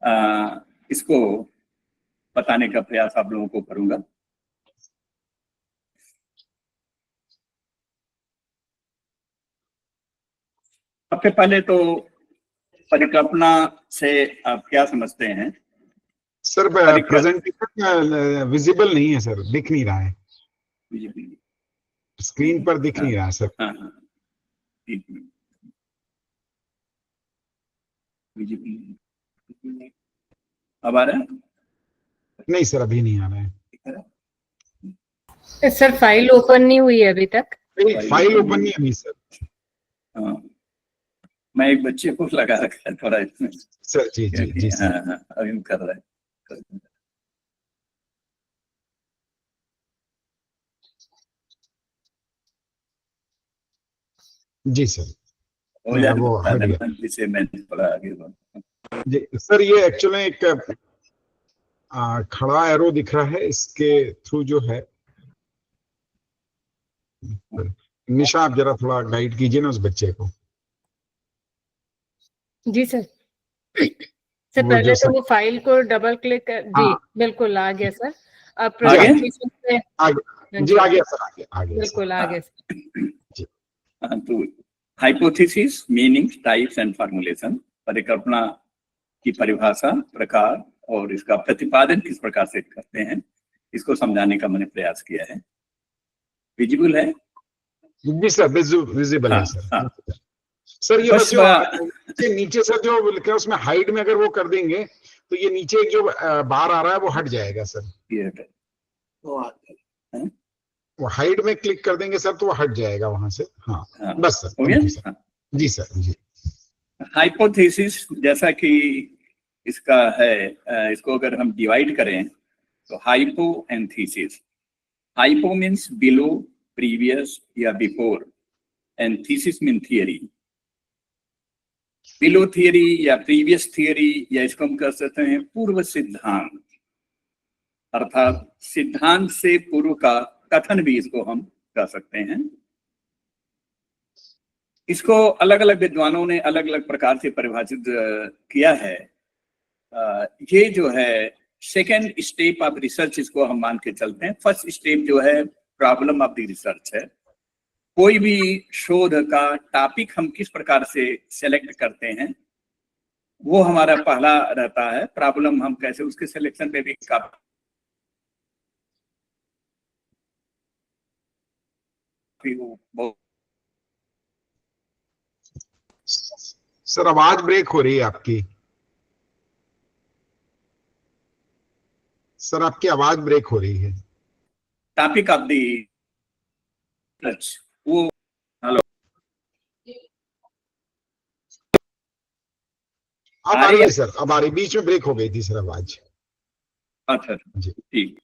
इसको बताने का प्रयास आप लोगों को करूंगा। सबसे पहले तो परिकल्पना से आप क्या समझते हैं? सर प्रेजेंटेशन विजिबल नहीं है सर, दिख नहीं रहा है, स्क्रीन पर दिख नहीं रहा है सर। हाँ, अब आ रहा है? नहीं सर, अभी नहीं आ रहा है सर। फाइल ओपन नहीं हुई है अभी तक। फाइल ओपन नहीं है सर। हाँ, मैं एक बच्चे को लगा रखा है थोड़ा इसमें सर। जी जी जी सर। हाँ, अभी कर रहा है। जी सर, हो जाए वो हट गया। जिसे मैं थोड़ा आगे बढ़ूं। जी सर, ये एक्चुअली एक खड़ा एरो दिख रहा है, इसके थ्रू जो है निशा, आप जरा थोड़ा गाइड कीजिए ना उस बच्चे को। जी सर। सर पहले तो वो फाइल को डबल क्लिक कर। जी बिल्कुल आ गया सर। अब प्रेजेंटेशन पे जी आ गया सर, आ गया बिल्कुल आ गया सर। जी। तो hypothesis, meaning, types and formulation, परिकल्पना की परिभाषा, प्रकार और इसका प्रतिपादन किस प्रकार से करते हैं, इसको समझाने का मैंने प्रयास किया है। विजिबल है? जी सर, विजिबल है सर। हाँ। सर ये बस जो नीचे सर जो लिखा है उसमें हाइड में अगर वो कर देंगे तो ये नीचे एक जो बार आ रहा है वो हट जाएगा सर। वो हाइड में क्लिक कर देंगे सर तो वो हट जाएगा वहां से। हाँ बस सर, हो गया? जी सर। जी। हाइपोथेसिस जैसा कि इसका है, इसको अगर हम डिवाइड करें तो hypo and thesis. Hypo means below, previous या before, and thesis mean theory. Below theory या प्रीवियस थियरी, या इसको हम कह सकते हैं पूर्व सिद्धांत, अर्थात सिद्धांत से पूर्व का कथन भी इसको हम कह सकते हैं। इसको अलग अलग विद्वानों ने अलग अलग प्रकार से परिभाषित किया है। ये जो है सेकेंड स्टेप ऑफ रिसर्च, इसको हम मान के चलते हैं। फर्स्ट स्टेप जो है प्रॉब्लम ऑफ द रिसर्च है। कोई भी शोध का टॉपिक हम किस प्रकार से सेलेक्ट करते हैं, वो हमारा पहला रहता है। प्रॉब्लम हम कैसे, उसके सिलेक्शन पे भी काफी सर आवाज ब्रेक हो रही है आपकी। सर आपकी आवाज ब्रेक हो रही है। टॉपिक ऑफ दी रिसर्च वो। हेलो, अब आ रही है सर, अब आ रही, बीच में ब्रेक हो गई थी सर आवाज। अच्छा ठीक।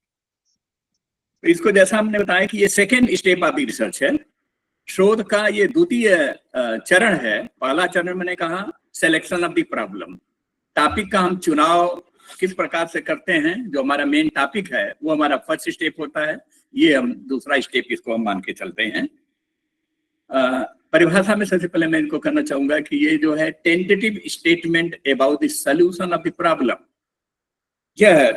इसको जैसा हमने बताया कि ये second step of the research है, शोध का ये द्वितीय चरण है। पहला चरण मैंने कहा selection of the problem, topic का हम चुनाव किस प्रकार से करते हैं, जो हमारा मेन टॉपिक है वो हमारा फर्स्ट स्टेप होता है। ये हम दूसरा स्टेप इसको हम मान के चलते हैं। परिभाषा में सबसे पहले मैं इनको कहना चाहूंगा कि ये जो है tentative statement about the solution of the problem, यह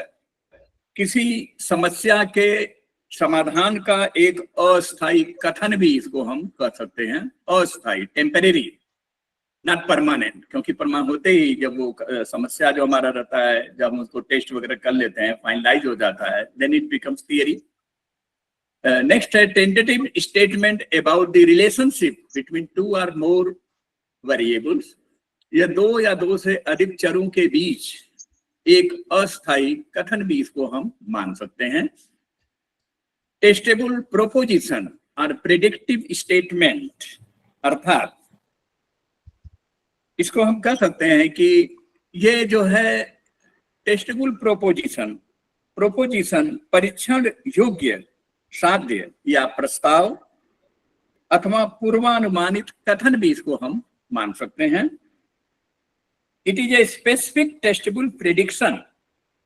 किसी समस्या के समाधान का एक अस्थायी कथन भी इसको हम कह सकते हैं। अस्थायी, टेम्परेरी, नॉट परमानेंट, क्योंकि परमानेंट होते ही जब वो समस्या जो हमारा रहता है, जब हम उसको टेस्ट वगैरह कर लेते हैं, फाइनलाइज हो जाता है, then it becomes theory. Next है tentative statement about the relationship between two और मोर वेरिएबल्स, या दो या दो से अधिक चरों के बीच एक अस्थायी कथन भी इसको हम मान सकते हैं। टेस्टेबल प्रोपोजिशन और प्रेडिक्टिव स्टेटमेंट, अर्थात इसको हम कह सकते हैं कि ये जो है टेस्टेबल प्रोपोजिशन, परीक्षण योग्य, साध्य या प्रस्ताव अथवा पूर्वानुमानित कथन भी इसको हम मान सकते हैं। It is a specific testable prediction,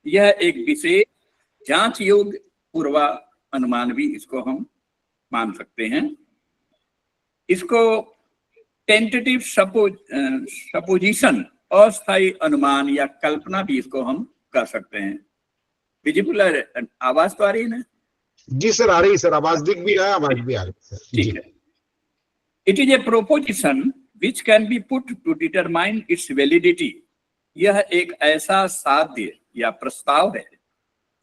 यह एक विशेष जांच योग्य पूर्वानुमान भी इसको हम मान सकते हैं। इसको टेंटेटिव सपोजिशन अस्थायी अनुमान या कल्पना भी इसको हम कर सकते हैं। विजिबल आवाज तो आ रही है ना? जी सर आ रही सर, आवाज दिख भी रहा है, आवाज भी आ रही है सर। ठीक है। It is a proposition which can be put to determine its validity. यह एक ऐसा साध्य या प्रस्ताव है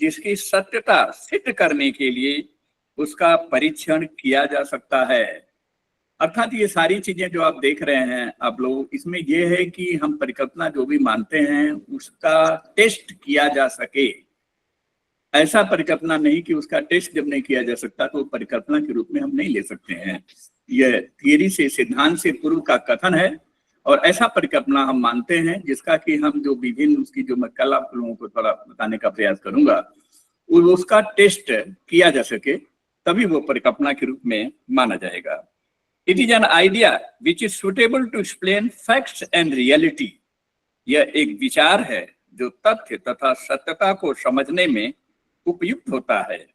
जिसकी सत्यता सिद्ध करने के लिए उसका परीक्षण किया जा सकता है। अर्थात ये सारी चीजें जो आप देख रहे हैं आप लोग, इसमें ये है कि हम परिकल्पना जो भी मानते हैं उसका टेस्ट किया जा सके। ऐसा परिकल्पना नहीं कि उसका टेस्ट जब नहीं किया जा सकता तो परिकल्पना के रूप में हम नहीं ले सकते हैं। यह थियरी से, सिद्धांत से पूर्व का कथन है और ऐसा परिकल्पना हम मानते हैं जिसका कि हम जो विभिन्न उसकी जो मैं कल आप लोगों को थोड़ा बताने का प्रयास करूंगा, उसका टेस्ट किया जा सके, तभी वो परिकल्पना के रूप में माना जाएगा। It is an idea which is suitable to explain facts and reality. यह एक विचार है जो तथ्य तथा सत्यता को समझने में उपयुक्त होता है।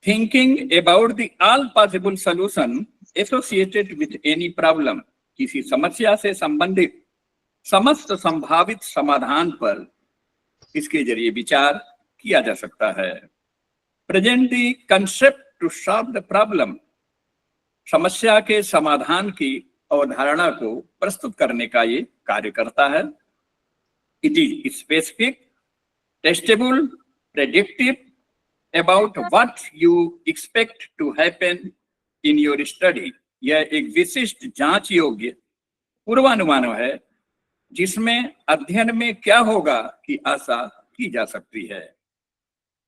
Thinking about the all possible solution associated with any problem. किसी समस्या से संबंधित समस्त संभावित समाधान पर इसके जरिए विचार किया जा सकता है। Present the concept to solve the problem. समस्या के समाधान की अवधारणा को प्रस्तुत करने का ये कार्य करता है। It is specific, testable, predictive about what you expect to happen in your study. यह एक विशिष्ट जांच योग्य पूर्वानुमान है जिसमें अध्ययन में क्या होगा की आशा की जा सकती है।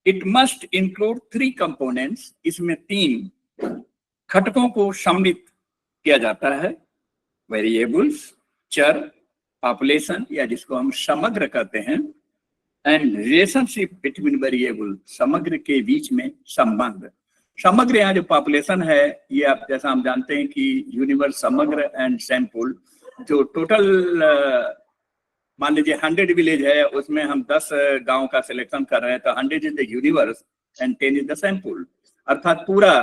It must include 3 components. इसमें 3 घटकों को सम्मिलित किया जाता है। वेरिएबल्स, चर, पॉपुलेशन या जिसको हम समग्र कहते हैं, एंड रिलेशनशिप बिटवीन वेरिएबल, समग्र के बीच में संबंध। समग्र यहाँ जो पॉपुलेशन है ये आप जैसा हम जानते हैं कि यूनिवर्स समग्र एंड सैंपल, जो टोटल मान लीजिए 100 विलेज है उसमें हम 10 गांव का सिलेक्शन कर रहे हैं तो 100 is the universe and 10 is the sample. अर्थात पूरा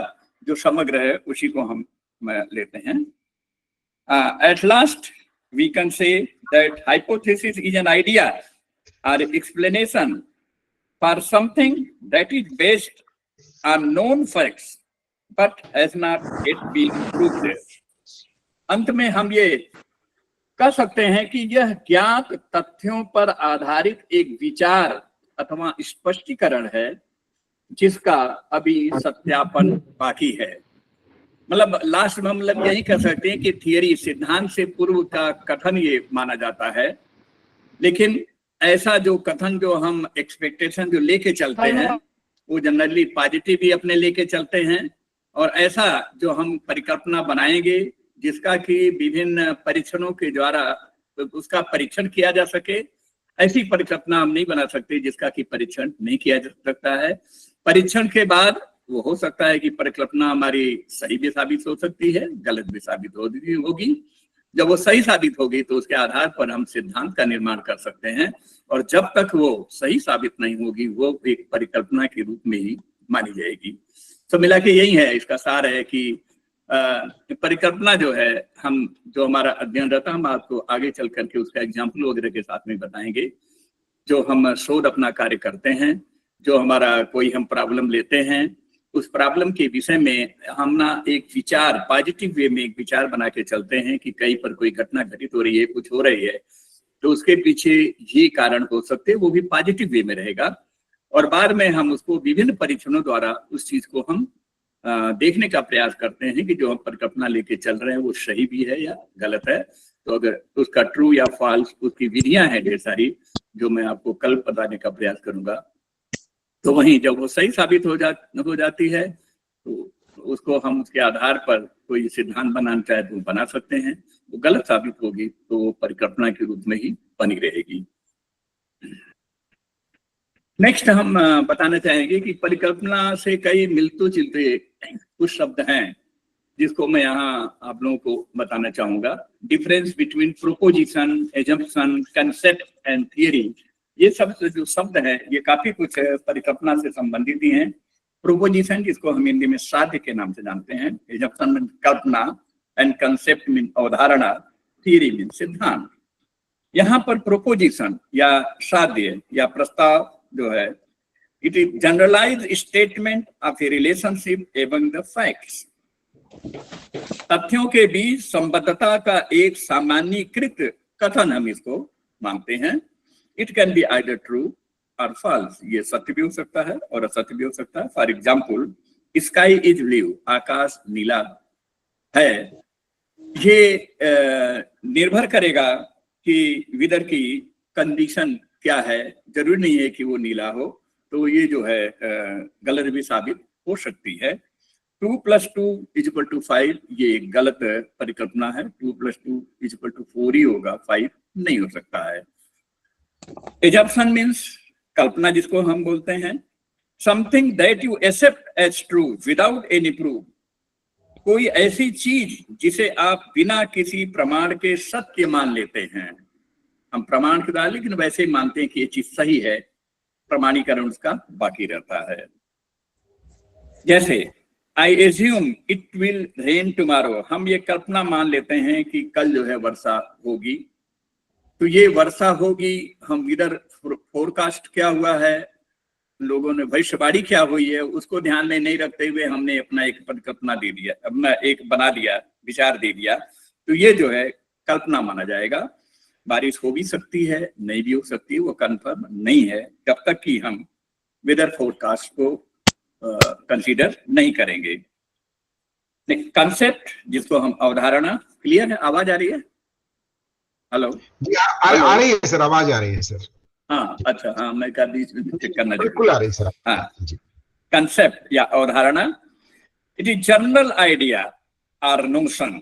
जो समग्र है उसी को हम लेते हैं। At last we can say that hypothesis is an idea और explanation for something that is based on known facts but has not yet been proved. अंत में हम ये कह सकते हैं कि यह ज्ञात तथ्यों पर आधारित एक विचार अथवा स्पष्टीकरण है जिसका अभी सत्यापन बाकी है। मतलब लास्ट में हम मतलब यही कह सकते हैं कि थियरी, सिद्धांत से पूर्व का कथन ये माना जाता है, लेकिन ऐसा जो कथन जो हम एक्सपेक्टेशन जो लेके चलते हैं वो जनरली पॉजिटिव ही अपने लेके चलते हैं, और ऐसा जो हम परिकल्पना बनाएंगे जिसका कि विभिन्न परीक्षणों के द्वारा उसका परीक्षण किया जा सके, ऐसी परिकल्पना हम नहीं बना सकते जिसका कि परीक्षण नहीं किया जा सकता है। परीक्षण के बाद वो हो सकता है कि परिकल्पना हमारी सही भी साबित हो सकती है, गलत भी साबित होगी। जब वो सही साबित होगी तो उसके आधार पर हम सिद्धांत का निर्माण कर सकते हैं, और जब तक वो सही साबित नहीं होगी वो एक परिकल्पना के रूप में ही मानी जाएगी। तो मिला के यही है, इसका सार है कि परिकल्पना जो है हम जो हमारा अध्ययन रहता है हम आपको आगे चल करके उसका एग्जाम्पल वगैरह के साथ में बताएंगे। जो हम शोध अपना कार्य करते हैं, जो हमारा कोई हम प्रॉब्लम लेते हैं, उस प्रॉब्लम के विषय में हम ना एक विचार पॉजिटिव वे में एक विचार बना के चलते हैं कि कहीं पर कोई घटना घटित हो रही है, कुछ हो रही है तो उसके पीछे ये कारण हो सकते हैं, वो भी पॉजिटिव वे में रहेगा। और बाद में हम उसको विभिन्न परीक्षणों द्वारा उस चीज को हम देखने का प्रयास करते हैं कि जो हम परिकल्पना लेके चल रहे हैं वो सही भी है या गलत है। तो अगर उसका ट्रू या फॉल्स, उसकी विधियां हैं ढेर सारी जो मैं आपको कल बताने का प्रयास करूंगा। तो वहीं जब वो सही साबित हो जाती है तो उसको हम उसके आधार पर कोई सिद्धांत बनाना चाहे तो बना सकते हैं। वो गलत साबित होगी तो वो परिकल्पना के रूप में ही बनी रहेगी। नेक्स्ट हम बताना चाहेंगे कि परिकल्पना से कई मिलते जुलते कुछ शब्द हैं जिसको मैं यहाँ आप लोगों को बताना चाहूंगा। Difference between proposition, assumption, concept and theory. ये सब जो शब्द हैं ये काफी कुछ परिकल्पना से संबंधित ही हैं। प्रोपोजिशन जिसको हम हिंदी में साध्य के नाम से जानते हैं, एजम्पशन में कल्पना, एंड कंसेप्ट में अवधारणा, थियरी में सिद्धांत। यहाँ पर प्रोपोजिशन या साध्य या प्रस्ताव जो है, it is generalize statement of a relationship एवं द फैक्ट्स। तथ्यों के बीच संबद्धता का एक सामान्यीकृत कथन हम इसको मानते हैं। It can be either true और फॉल्स, ये सत्य भी हो सकता है और असत्य भी हो सकता है। For example, sky is blue, आकाश नीला है। ये निर्भर करेगा कि वेदर की कंडीशन क्या है, जरूरी नहीं है कि वो नीला हो, तो ये जो है गलत भी साबित हो सकती है। 2 + 2 = 5, ये एक गलत परिकल्पना है। 2 + 2 = 4 ही होगा, 5 नहीं हो सकता है। एजम्पशन मीन्स कल्पना, जिसको हम बोलते हैं something that you accept as true without any proof. कोई ऐसी चीज जिसे आप बिना किसी प्रमाण के सत्य मान लेते हैं। हम प्रमाण के द्वारा लेकिन वैसे ही मानते हैं कि ये चीज सही है, प्रमाणीकरण उसका बाकी रहता है। जैसे I assume it will rain tomorrow, हम ये कल्पना मान लेते हैं कि कल जो है वर्षा होगी। तो ये वर्षा होगी, हम इधर फोरकास्ट क्या हुआ है, लोगों ने भविष्यवाणी क्या हुई है, उसको ध्यान में नहीं रखते हुए हमने अपना एक परिकल्पना दे दिया, अपना एक बना दिया, विचार दे दिया। तो ये जो है कल्पना माना जाएगा। बारिश हो भी सकती है, नहीं भी हो सकती है, वो कंफर्म नहीं है जब तक कि हम वेदर फोरकास्ट को कंसीडर नहीं करेंगे। कंसेप्ट, जिसको हम अवधारणा, क्लियर है? आवाज आ रही है? हेलो जी आ रही है सर, आवाज आ रही है सर। हाँ अच्छा, हाँ मैं कर दी, चेक करना बिल्कुल आ रही है सर। हाँ, जी। कंसेप्ट या अवधारणा, it is general idea or notion,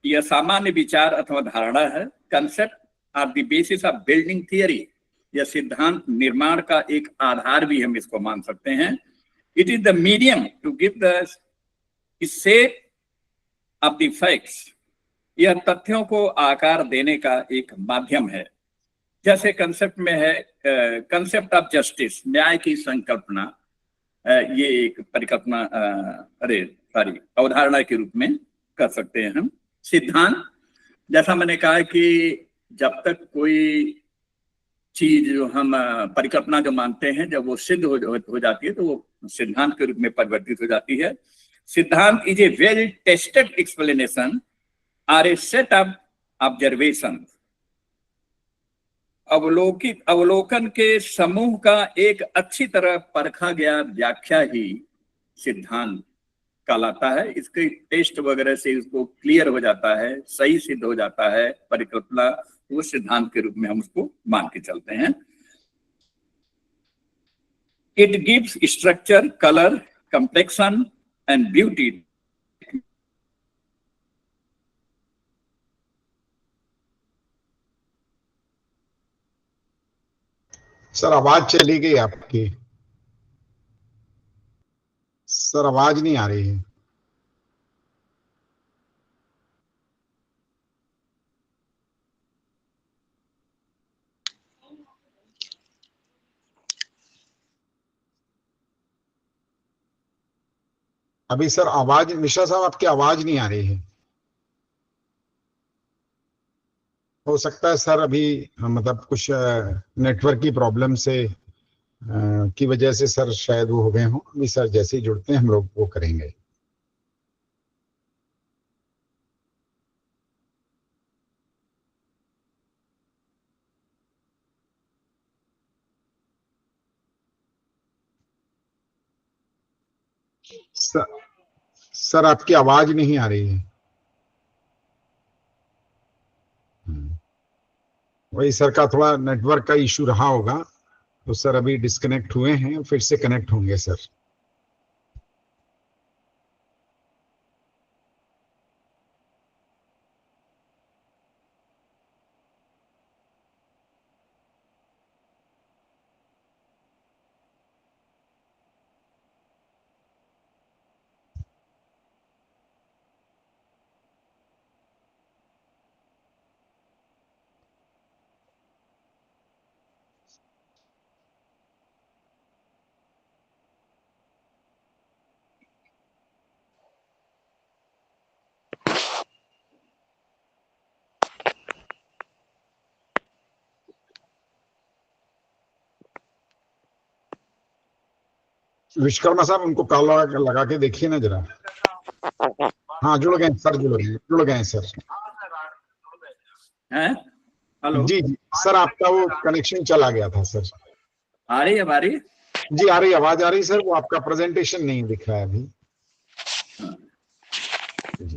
यह सामान्य विचार अथवा धारणा है। Concept are the basis of building theory, यह सिद्धांत निर्माण का एक आधार भी हम इसको मान सकते हैं। It is the medium to give the shape of the facts, यह तथ्यों को आकार देने का एक माध्यम है। जैसे कंसेप्ट में है कंसेप्ट ऑफ जस्टिस, न्याय की संकल्पना, ये एक परिकल्पना अवधारणा के रूप में कर सकते हैं हम। सिद्धांत, जैसा मैंने कहा कि जब तक कोई चीज जो हम परिकल्पना जो मानते हैं, जब वो सिद्ध हो जाती है तो वो सिद्धांत के रूप में परिवर्तित हो जाती है। सिद्धांत is a well tested explanation or a set of observation, अवलोकन के समूह का एक अच्छी तरह परखा गया व्याख्या ही सिद्धांत कहलाता है। इसके टेस्ट वगैरह से इसको क्लियर हो जाता है, सही सिद्ध हो जाता है परिकल्पना, वो सिद्धांत के रूप में हम उसको मान के चलते हैं। It gives structure, colour, complexion and beauty. Sir आवाज चली गई आपकी, सर आवाज नहीं आ रही है। अभी सर आवाज, मिश्रा साहब आपकी आवाज नहीं आ रही है। हो सकता है सर अभी मतलब कुछ नेटवर्क की प्रॉब्लम से की वजह से सर शायद वो हो गए हों। अभी सर जैसे ही जुड़ते हैं हम लोग वो करेंगे। सर, सर आपकी आवाज नहीं आ रही है। वही सर का थोड़ा नेटवर्क का इशू रहा होगा, तो सर अभी डिस्कनेक्ट हुए हैं, फिर से कनेक्ट होंगे सर। विश्वकर्मा साहब उनको कॉल लगा के देखिए ना जरा। हाँ जुड़ गए सर, जुड़ गए सर। हैं? हेलो जी जी सर, आपका वो कनेक्शन चला गया था सर। आ रही है अब आ रही है? जी आ रही, आवाज आ रही सर, वो आपका प्रेजेंटेशन नहीं दिख रहा है अभी। जी।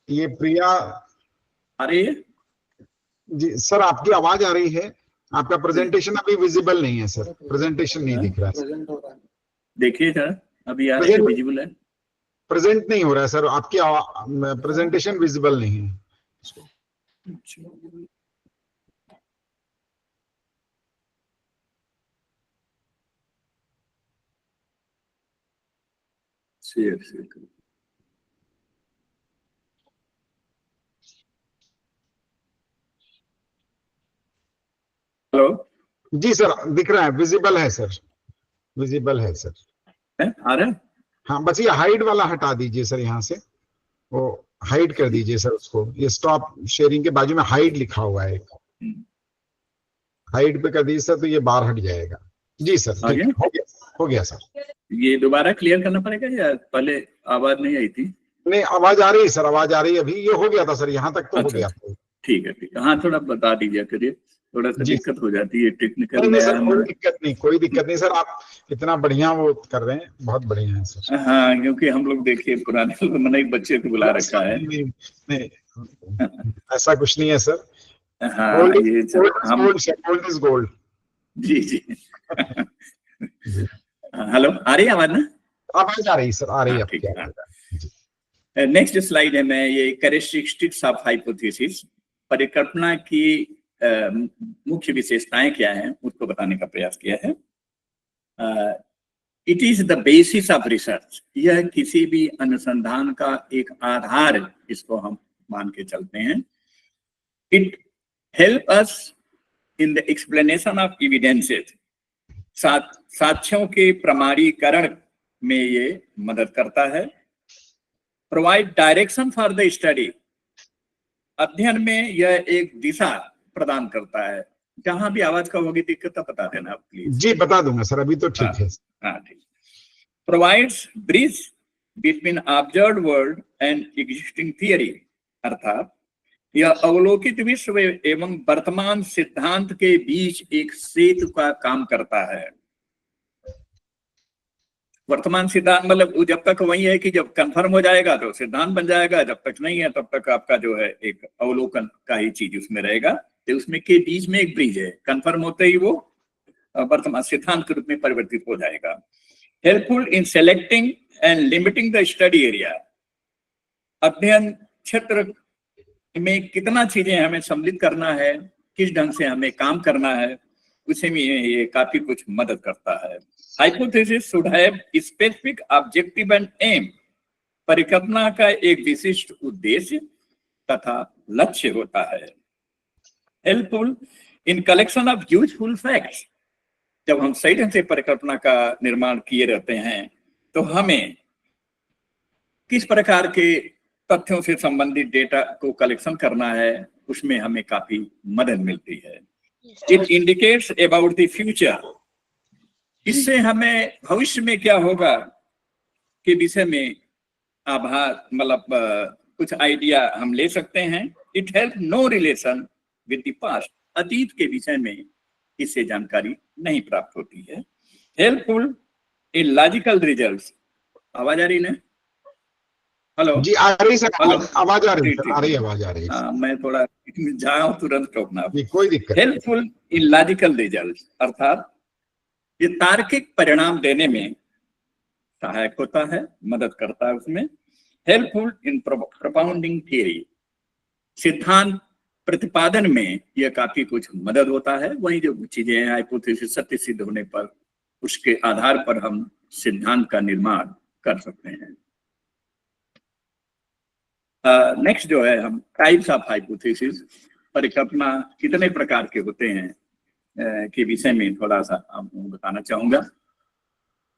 ये प्रिया आ रही है? जी सर, आपकी आवाज आ रही है, आपका प्रेजेंटेशन अभी विजिबल नहीं है सर, प्रेजेंटेशन नहीं दिख रहा है। देखिए सर, अभी आ रही है, विजिबल है? प्रेजेंट नहीं हो रहा है सर, आपकी प्रेजेंटेशन विजिबल नहीं है। शेयर हेलो जी सर दिख रहा है, विजिबल है सर, विजिबल है सर। आ रहा है? हाँ बस ये हाइड वाला हटा दीजिए सर, यहाँ से वो हाइड कर दीजिए सर उसको। ये स्टॉप शेयरिंग के बाजू में हाइड लिखा हुआ है, हाइड पे कर दीजिए सर, तो ये बाहर हट जाएगा। जी सर ठीक हो गया सर। ये दोबारा क्लियर करना पड़ेगा या पहले आवाज नहीं आई थी? नहीं आवाज आ रही है सर, आवाज आ रही है अभी। ये हो गया था सर, यहाँ तक तो हो गया था। ठीक है। हाँ थोड़ा बता दीजिए करिए, थोड़ा सा दिक्कत हो जाती है टेक्निकल नहीं सर, कोई दिक्कत नहीं सर, आप इतना बढ़िया वो कर रहे हैं, बहुत बढ़िया है सर। हाँ क्योंकि हम लोग देखिए पुराने मैंने एक बच्चे को बुला रखा है। नहीं ऐसा कुछ नहीं है सर। हाँ ये गोल्ड इज गोल्ड। जी हेलो आ रही है आवाज ना? आवाज आ रही सर, आ रही है। नेक्स्ट स्लाइड है, मैं ये कैरेक्टरिस्टिक्स ऑफ हाइपोथेसिस, परिकल्पना की मुख्य विशेषताएं क्या हैं उसको बताने का प्रयास किया है। It is the basis of research, यह किसी भी अनुसंधान का एक आधार, इसको हम मान के चलते हैं। It help us in the explanation of evidences, साक्ष्यों के प्रमाणीकरण में ये मदद करता है। Provide direction for the study, अध्ययन में यह एक दिशा प्रदान करता है। जहां भी आवाज का होगी दिक्कत बता देना आप प्लीज। जी बता दूंगा सर, अभी तो ठीक है। हाँ ठीक। Provides bridge between observed world and existing theory, अर्थात यह अवलोकित विश्व एवं वर्तमान सिद्धांत के बीच एक सेतु का काम करता है। वर्तमान सिद्धांत मतलब जब तक वही है कि जब कंफर्म हो जाएगा तो सिद्धांत बन जाएगा, जब तक नहीं है तब तक आपका जो है एक अवलोकन का ही चीज उसमें रहेगा। तो उसमें के बीच में एक ब्रिज है, कंफर्म होते ही वो वर्तमान सिद्धांत के रूप में परिवर्तित हो जाएगा। Helpful in selecting and limiting the study area, अध्ययन क्षेत्र में कितना चीजें हमें सम्मिलित करना है, किस ढंग से हमें काम करना है, उसे में ये काफी कुछ मदद करता है। Hypothesis should have specific objective and aim, परिकल्पना का एक विशिष्ट उद्देश्य तथा लक्ष्य होता है। Helpful in collection of useful facts, जब हम सही ढंग से परिकल्पना का निर्माण किए रहते हैं तो हमें किस प्रकार के तथ्यों से संबंधित डेटा को कलेक्शन करना है, उसमें हमें काफी मदद मिलती है। It indicates about the future, इससे हमें भविष्य में क्या होगा के विषय में आभास मतलब कुछ आइडिया हम ले सकते हैं। It help no relation with the past, अतीत के विषय में इससे जानकारी नहीं प्राप्त होती है। हेल्पफुल इन लॉजिकल रिजल्ट्स, आवाज आ रही है? हेलो जी आ रही सर, आवाज आ रही है, आ रही आवाज आ रही है। हाँ मैं थोड़ा जाऊं तुरंत टोकना, कोई दिक्कत। हेल्पफुल इन लॉजिकल रिजल्ट्स, अर्थात ये तार्किक परिणाम देने में सहायक होता है, मदद करता है उसमें। हेल्पफुल इन प्रोपाउंडिंग थियरी, सिद्धांत प्रतिपादन में यह काफी कुछ मदद होता है। वही जो चीजें हैं हाइपोथेसिस सत्य सिद्ध होने पर उसके आधार पर हम सिद्धांत का निर्माण कर सकते हैं। नेक्स्ट जो है हम टाइप्स ऑफ हाइपोथेसिस, परिकल्पना कितने प्रकार के होते हैं के विषय में थोड़ा सा आपको बताना चाहूंगा।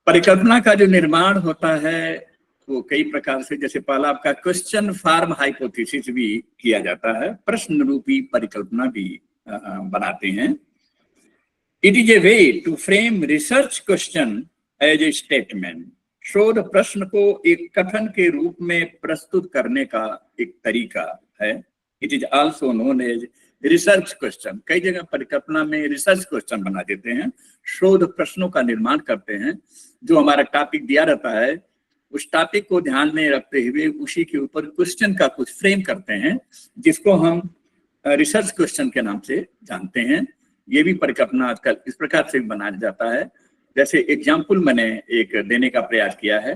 परिकल्पना का जो निर्माण होता है वो कई प्रकार से, जैसे पहला आपका क्वेश्चन फॉर्म हाइपोथेसिस भी किया जाता है, प्रश्न रूपी परिकल्पना भी बनाते हैं। It is a way to frame research question as a statement. शोध प्रश्न को एक कथन के रूप में प्रस्तुत करने का एक तरीका है। It is also known as research question. कई जगह परिकल्पना में रिसर्च क्वेश्चन बना देते हैं, शोध प्रश्नों का निर्माण करते हैं। जो हमारा टॉपिक दिया रहता है उस टॉपिक को ध्यान में रखते हुए उसी के ऊपर क्वेश्चन का कुछ फ्रेम करते हैं, जिसको हम रिसर्च क्वेश्चन के नाम से जानते हैं। ये भी परिकल्पना आजकल इस प्रकार से बनाया जाता है। जैसे एग्जाम्पल मैंने एक देने का प्रयास किया है।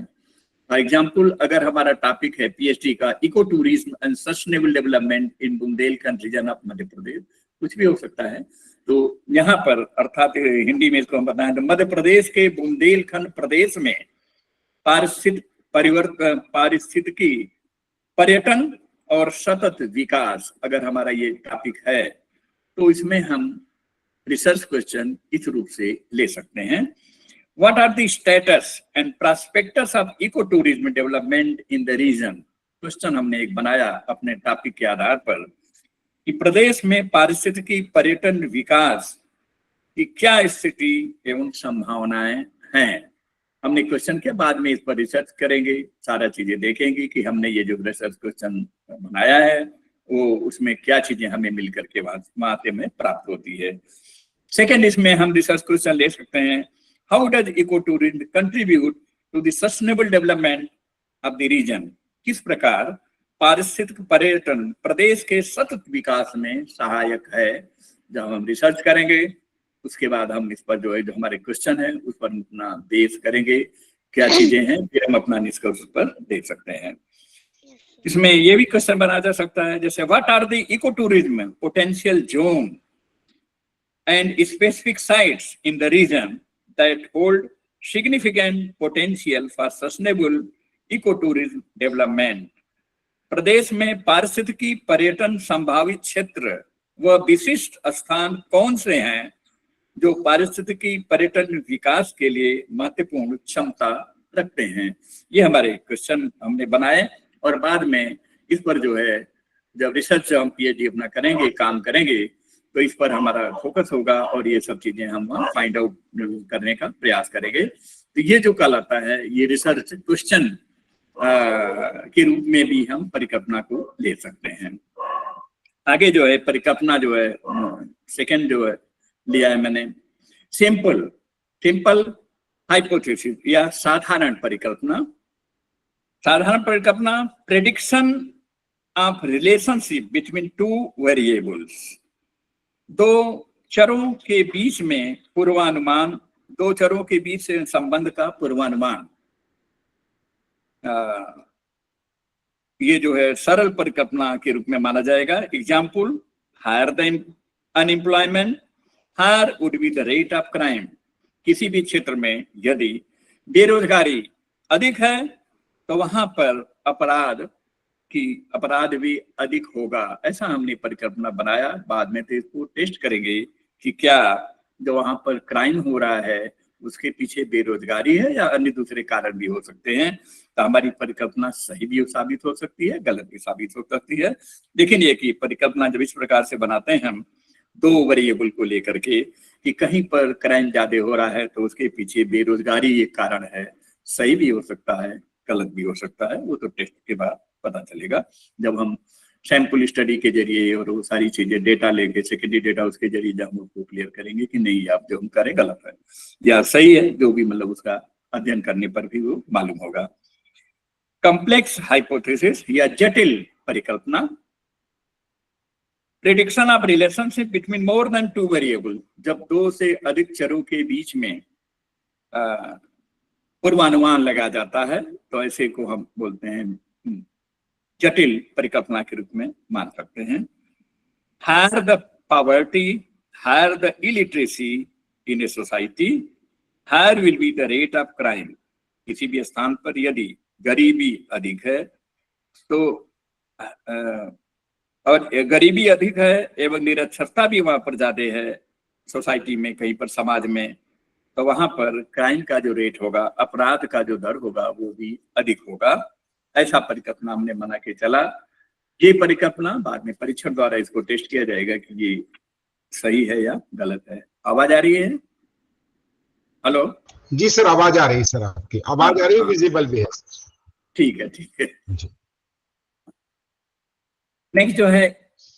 एग्जाम्पल, अगर हमारा टॉपिक है पीएचडी का ecotourism and sustainable development in Bundelkhand region of Madhya Pradesh, कुछ भी हो सकता है। तो यहाँ पर अर्थात हिंदी में इसको हम बताएं तो मध्य प्रदेश के बुंदेलखंड प्रदेश में पारिस्थितिकी, पर्यटन और सतत विकास, अगर हमारा ये टॉपिक है तो इसमें हम रिसर्च क्वेश्चन इस रूप से ले सकते हैं। What are the status and prospectus of ecotourism development in the region? Question हमने एक बनाया अपने टॉपिक के आधार पर कि प्रदेश में पारिस्थितिकी पर्यटन विकास की क्या स्थिति एवं संभावनाएं हैं। हमने क्वेश्चन के बाद में इस पर रिसर्च करेंगे, सारा चीजें देखेंगे कि हमने ये जो रिसर्च क्वेश्चन बनाया है वो उसमें क्या चीजें हमें मिलकर के वहां से में प्राप्त होती है। सेकेंड, इसमें हम रिसर्च क्वेश्चन ले सकते हैं, how does ecotourism contribute to the sustainable development of the region? किस प्रकार पारिस्थितिक पर्यटन प्रदेश के सतत विकास में सहायक है। जब हम रिसर्च करेंगे उसके बाद हम इस पर जो है जो हमारे क्वेश्चन है उस पर अपना बेस करेंगे, क्या चीजें हैं, फिर हम अपना निष्कर्ष उस पर दे सकते हैं। इसमें ये भी क्वेश्चन बनाया जा सकता है, जैसे what are the ecotourism potential zone and specific sites in the region that hold significant potential for sustainable ecotourism development। प्रदेश में पारिस्थितिकी पर्यटन संभावित क्षेत्र व विशिष्ट स्थान कौन से हैं जो पारिस्थितिकी पर्यटन विकास के लिए महत्वपूर्ण क्षमता रखते हैं। ये हमारे क्वेश्चन हमने बनाए और बाद में इस पर जो है जब रिसर्च हम पीएचडी अपना करेंगे, काम करेंगे, तो इस पर हमारा फोकस होगा और ये सब चीजें हम फाइंड आउट करने का प्रयास करेंगे। तो ये जो कहलाता है ये रिसर्च क्वेश्चन के रूप में भी हम परिकल्पना को ले सकते हैं। आगे जो है परिकल्पना जो है सेकंड जो है लिया है मैंने, सिंपल हाइपोथेसिस या साधारण परिकल्पना। साधारण परिकल्पना, prediction of relationship between two variables. दो चरों के बीच में पूर्वानुमान, दो चरों के बीच संबंध का पूर्वानुमान। ये जो है सरल परिकल्पना के रूप में माना जाएगा। Example, higher the unemployment, higher would be the rate of crime. किसी भी क्षेत्र में यदि बेरोजगारी अधिक है तो वहां पर अपराध भी अधिक होगा। ऐसा हमने परिकल्पना बनाया। बाद में तो इसको टेस्ट करेंगे कि क्या जो वहां पर क्राइम हो रहा है उसके पीछे बेरोजगारी है या अन्य दूसरे कारण भी हो सकते हैं। तो हमारी परिकल्पना सही भी साबित हो सकती है, गलत भी साबित हो सकती है। लेकिन ये कि परिकल्पना जब इस प्रकार से बनाते हैं हम दो वेरिएबल को लेकर के कि कहीं पर क्राइम ज्यादा हो रहा है तो उसके पीछे बेरोजगारी एक कारण है, सही भी हो सकता है, गलत भी हो सकता है। वो तो टेस्ट के बाद पता चलेगा जब हम सैंपल स्टडी के जरिए और वो सारी चीजें डेटा लेके सेकेंडरी डेटा उसके जरिए जब हम उसको क्लियर करेंगे कि नहीं आप जो हम करें गलत है या सही है, जो भी मतलब उसका अध्ययन करने पर भी वो मालूम होगा। कॉम्प्लेक्स हाइपोथेसिस या जटिल परिकल्पना, prediction of relationship between more than two variable. जब दो से अधिक चरों के बीच में पूर्वानुमान लगाया जाता है तो ऐसे को हम बोलते हैं जटिल परिकल्पना के रूप में मान सकते हैं। Higher the poverty, higher the illiteracy in a society, higher will be the rate of crime. किसी भी स्थान पर यदि गरीबी अधिक है तो और गरीबी अधिक है एवं निरक्षरता भी वहां पर ज्यादा है सोसाइटी में, कहीं पर समाज में, तो वहां पर क्राइम का जो रेट होगा, अपराध का जो दर होगा वो भी अधिक होगा। ऐसा परिकल्पना हमने बना के चला। ये परिकल्पना बाद में परीक्षण द्वारा इसको टेस्ट किया जाएगा कि ये सही है या गलत है। आवाज आ रही है? हेलो? जी सर, आवाज आ रही है सर, आपकी आवाज आ रही है, विजिबल भी है। ठीक है, ठीक है। जी। नेक्स्ट जो है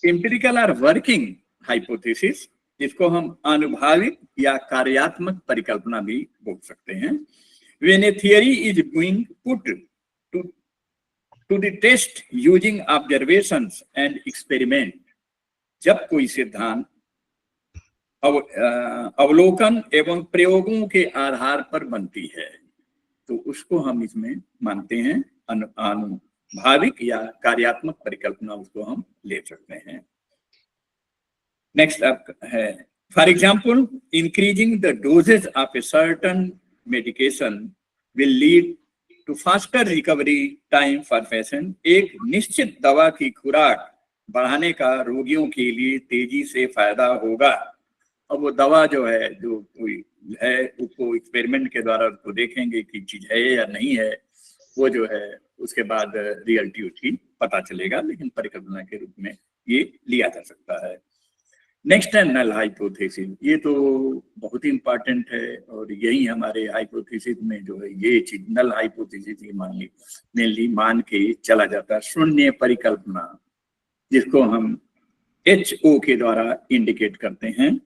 एम्पिरिकल और वर्किंग हाइपोथेसिस, जिसको हम आनुभाविक या कार्यात्मक परिकल्पना भी बोल सकते हैं। When a theory is being put to the test using observations and experiment, जब कोई सिद्धांत अवलोकन एवं प्रयोगों के आधार पर बनती है तो उसको हम इसमें मानते हैं आनुभाविक या कार्यात्मक परिकल्पना, उसको हम ले सकते हैं। नेक्स्ट अप है, for example, increasing the doses of a certain medication will lead to faster recovery time for patient. एक निश्चित दवा की खुराक बढ़ाने का रोगियों के लिए तेजी से फायदा होगा। अब वो दवा जो है, जो कोई है, उसको एक्सपेरिमेंट के द्वारा उसको देखेंगे कि चीज है या नहीं है, वो जो है उसके बाद रियलिटी उसकी पता चलेगा, लेकिन परिकल्पना के रूप में ये लिया जा सकता है। नेक्स्ट है नल हाइपोथेसिस। ये तो बहुत ही इंपॉर्टेंट है और यही हमारे हाइपोथेसिस में जो है ये चीज नल हाइपोथेसिस ही मेनली मान के चला जाता है। शून्य परिकल्पना, जिसको हम HO के द्वारा इंडिकेट करते हैं।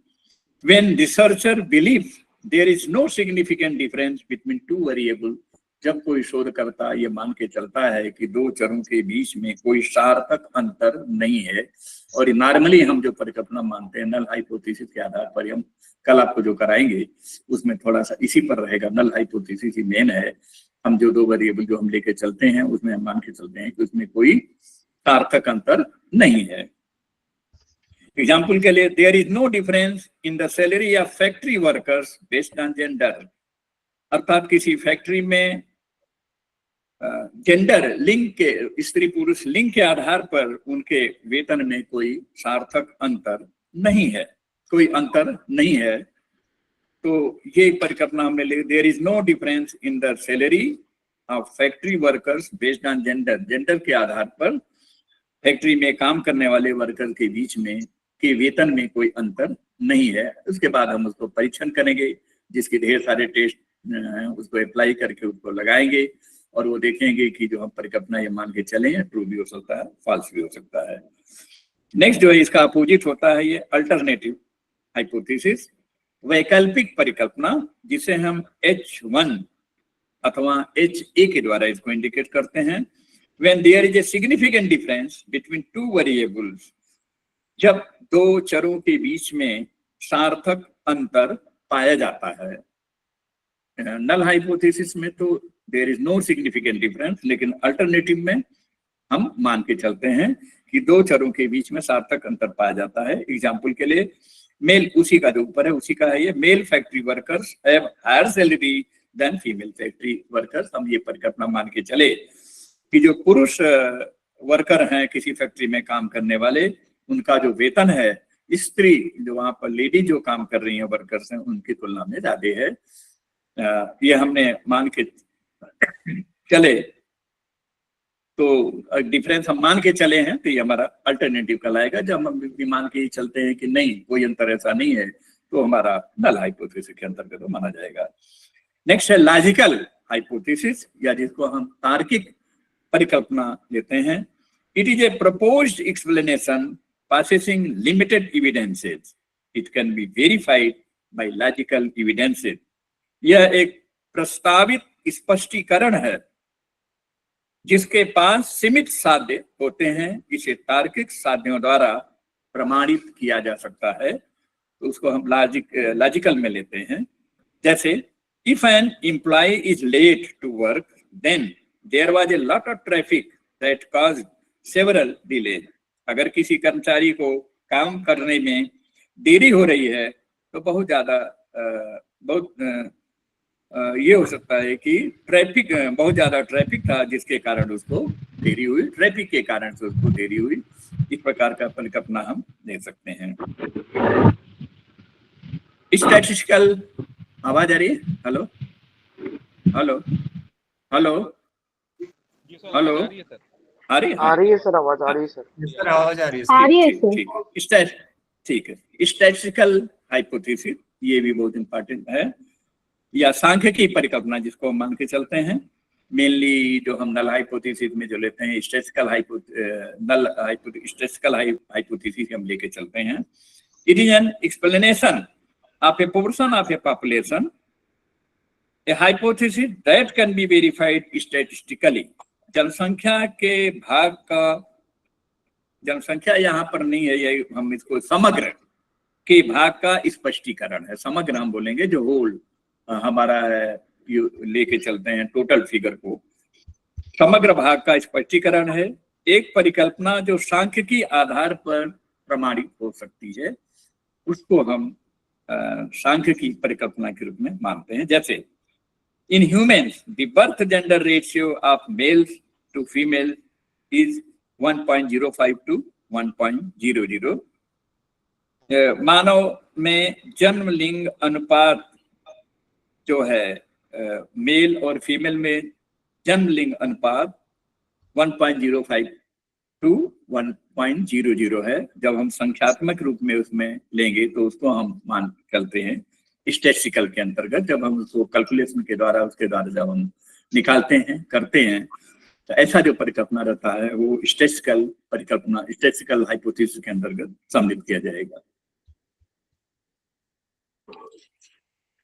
When researcher believe there is no significant difference between two variables, जब कोई शोधकर्ता ये मान के चलता है कि दो चरों के बीच में कोई सार्थक अंतर नहीं है, और नॉर्मली हम जो परिकल्पना मानते हैं नल हाइपोथेसिस के आधार पर, हम कल आपको जो कराएंगे उसमें थोड़ा सा इसी पर रहेगा। नल हाइपोथेसिस ही मेन है। हम जो दो वेरिएबल जो हम लेके चलते हैं उसमें हम मान के चलते हैं कि उसमें कोई सार्थक अंतर नहीं है। एग्जाम्पल के लिए, there is no difference in the salary of factory workers based on gender. अर्थात किसी फैक्ट्री में जेंडर लिंग के, स्त्री पुरुष लिंग के आधार पर उनके वेतन में कोई सार्थक अंतर नहीं है, कोई अंतर नहीं है। तो ये परिकल्पना हमने ले, there is no difference in the salary of factory workers based on gender. Gender के आधार पर फैक्ट्री में काम करने वाले वर्कर के बीच में के वेतन में कोई अंतर नहीं है। उसके बाद हम उसको परीक्षण करेंगे, जिसके ढेर सारे टेस्ट उसको अप्लाई करके उसको लगाएंगे और वो देखेंगे कि जो हम परिकल्पना ये मान के चले हैं ट्रू भी हो सकता है, फॉल्स भी हो सकता है। नेक्स्ट जो है इसका अपोजिट होता है ये अल्टरनेटिव हाइपोथेसिस, वैकल्पिक परिकल्पना, जिसे हम H1 अथवा HA के द्वारा इसको इंडिकेट करते हैं। When there is a significant difference between two variables, जब दो चरों के बीच में सार्थक अंतर पाया जाता है। नल हाइपोथेसिस में तो there is no significant difference, लेकिन अल्टरनेटिव में हम मान के चलते हैं कि दो चरों के बीच में सार्थक अंतर पाया जाता है। एग्जाम्पल के लिए, मेल, उसी का जो ऊपर है उसी का है ये, male factory workers have higher salary than female factory workers. हम ये परिकल्पना मान के चले कि जो पुरुष वर्कर हैं किसी फैक्ट्री में काम करने वाले, उनका जो वेतन है स्त्री जो वहां पर लेडी जो काम कर रही हैं वर्कर्स हैं उनकी तुलना में ज्यादा है। ये हमने मान के चले, तो डिफरेंस हम मान के चले हैं तो ये हमारा अल्टरनेटिव कहलाएगा। जब हम भी मान के चलते हैं कि नहीं कोई अंतर ऐसा नहीं है, तो हमारा नल हाइपोथेसिस के अंतर्गत तो माना जाएगा। नेक्स्ट है लॉजिकल हाइपोथेसिस, या जिसको हम तार्किक परिकल्पना लेते हैं। It is A proposed explanation possessing limited evidences. It can be verified by logical evidences. यह एक प्रस्तावित स्पष्टीकरण है जिसके पास सीमित साध्य होते हैं, इसे तार्किक साध्यों द्वारा प्रमाणित किया जा सकता है, तो उसको हम लॉजिकल में लेते हैं। जैसे, if an employee is late to work, then there was a lot of traffic that caused several delays. अगर किसी कर्मचारी को काम करने में देरी हो रही है तो बहुत ज्यादा ये हो सकता है कि ट्रैफिक, बहुत ज्यादा ट्रैफिक था जिसके कारण उसको देरी हुई, ट्रैफिक के कारण से उसको देरी हुई। इस प्रकार का परिकल्पना हम दे सकते हैं। स्टैटिस्टिकल, आवाज आ रही है? हेलो हेलो हेलो हेलो, आ रही है सर, आवाज आ रही है सर, आवाज आ रही है, ठीक है। स्टैटिस्टिकल हाइपोथेसिस, ये भी बहुत इंपॉर्टेंट है। या सांख्य की परिकल्पना जिसको हम मान के चलते हैं, मेनली जो हम नल हाइपोथेसिस में जो लेते हैं, स्टैटिस्टिकल हाइपोथेसिस हम लेके चलते हैं। It is an explanation of A portion of A population, A hypothesis that can be verified statistically. जनसंख्या के भाग का, जनसंख्या यहाँ पर नहीं है, ये हम इसको समग्र के भाग का स्पष्टीकरण है। समग्र हम बोलेंगे जो होल हमारा है, लेके चलते हैं टोटल फिगर को, समग्र भाग का स्पष्टीकरण है। एक परिकल्पना जो सांख्यिकी आधार पर प्रमाणित हो सकती है, उसको हम सांख्यिकी परिकल्पना के रूप में मानते हैं। जैसे in humans the birth gender ratio of males to female is 1.05 to 1.00। मानव में जन्म लिंग अनुपात जो है, मेल और फीमेल में जन्म लिंग अनुपात 1.05 to 1.00 है। जब हम संख्यात्मक रूप में उसमें लेंगे तो उसको हम मान चलते हैं स्टैटिस्टिकल के अंतर्गत। जब हम उसको कैलकुलेशन के द्वारा, उसके द्वारा जब हम निकालते हैं, करते हैं, तो ऐसा जो परिकल्पना रहता है वो स्टैटिस्टिकल परिकल्पना, स्टैटिस्टिकल हाइपोथेसिस के अंतर्गत सम्मिलित किया जाएगा।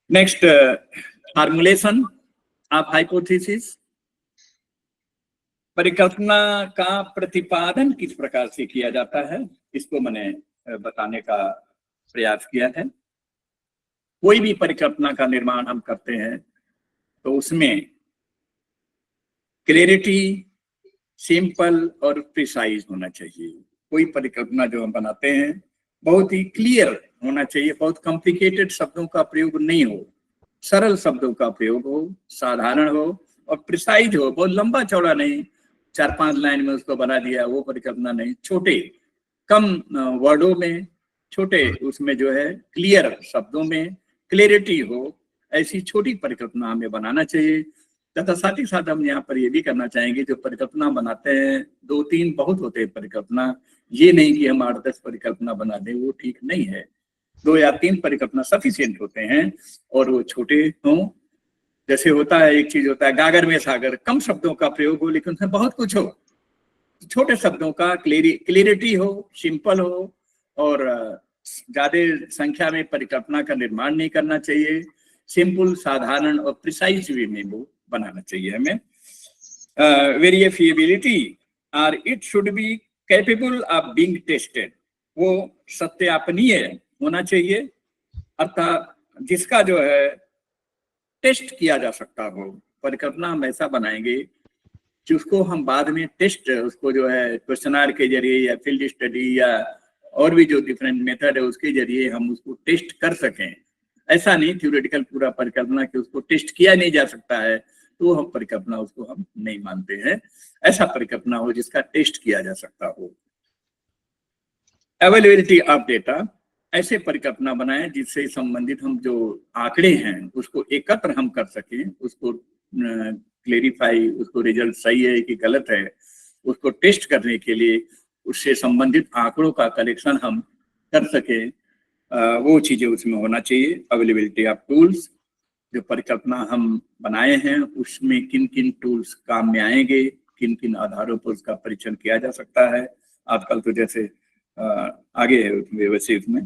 Next, formulation of hypothesis. परिकल्पना का प्रतिपादन किस प्रकार से किया जाता है, इसको मैंने बताने का प्रयास किया है। कोई भी परिकल्पना का निर्माण हम करते हैं तो उसमें क्लैरिटी, सिंपल और प्रिसाइज होना चाहिए। कोई परिकल्पना जो हम बनाते हैं बहुत ही क्लियर होना चाहिए, बहुत कॉम्प्लिकेटेड शब्दों का प्रयोग नहीं हो, सरल शब्दों का प्रयोग हो, साधारण हो और प्रिसाइज हो। बहुत लंबा चौड़ा नहीं, 4-5 लाइन में उसको बना दिया, वो परिकल्पना नहीं। छोटे कम वर्डों में, छोटे उसमें जो है क्लियर शब्दों में क्लैरिटी हो, ऐसी छोटी परिकल्पना हमें बनाना चाहिए। तथा साथ ही साथ हम यहाँ पर ये भी करना चाहेंगे, जो परिकल्पना बनाते हैं 2-3 बहुत होते हैं परिकल्पना, ये नहीं कि हम 8-10 परिकल्पना बना दें, वो ठीक नहीं है। 2 या 3 परिकल्पना सफिशिएंट होते हैं और वो छोटे हों। जैसे होता है, एक चीज होता है गागर में सागर, कम शब्दों का प्रयोग हो लेकिन उसमें बहुत कुछ हो। छोटे शब्दों का क्लियरिटी हो, सिंपल हो और ज्यादा संख्या में परिकल्पना का निर्माण नहीं करना चाहिए। सिंपल, साधारण और प्रिसाइज वे में वो बनाना चाहिए हमें। वेरिफिएबिलिटी और it should be capable of being tested. वो सत्यापनीय होना चाहिए, अर्थात जिसका जो है टेस्ट किया जा सकता हो। परिकल्पना हम ऐसा बनाएंगे जिसको हम बाद में टेस्ट, उसको जो है क्वेश्चनर के जरिए या फील्ड स्टडी या और भी जो डिफरेंट मेथड है उसके जरिए हम उसको टेस्ट कर सकें। ऐसा नहीं थ्योरेटिकल पूरा परिकल्पना कि उसको टेस्ट किया नहीं जा सकता है तो हम परिकल्पना उसको हम नहीं मानते हैं। ऐसा परिकल्पना हो जिसका टेस्ट किया जा सकता हो। अवेलेबिलिटी ऑफ डेटा, ऐसे परिकल्पना बनाएं जिससे संबंधित हम जो आंकड़े हैं उसको एकत्र हम कर सकें, उसको क्लेरिफाई, उसको रिजल्ट सही है कि गलत है, उसको टेस्ट करने के लिए उससे संबंधित आंकड़ों का कलेक्शन हम कर सके, वो चीजें उसमें होना चाहिए। अवेलेबिलिटी ऑफ टूल्स, जो परिकल्पना हम बनाए हैं उसमें किन किन टूल्स काम में आएंगे, किन किन आधारों पर उसका परीक्षण किया जा सकता है। आजकल तो जैसे आगे है वैसे इसमें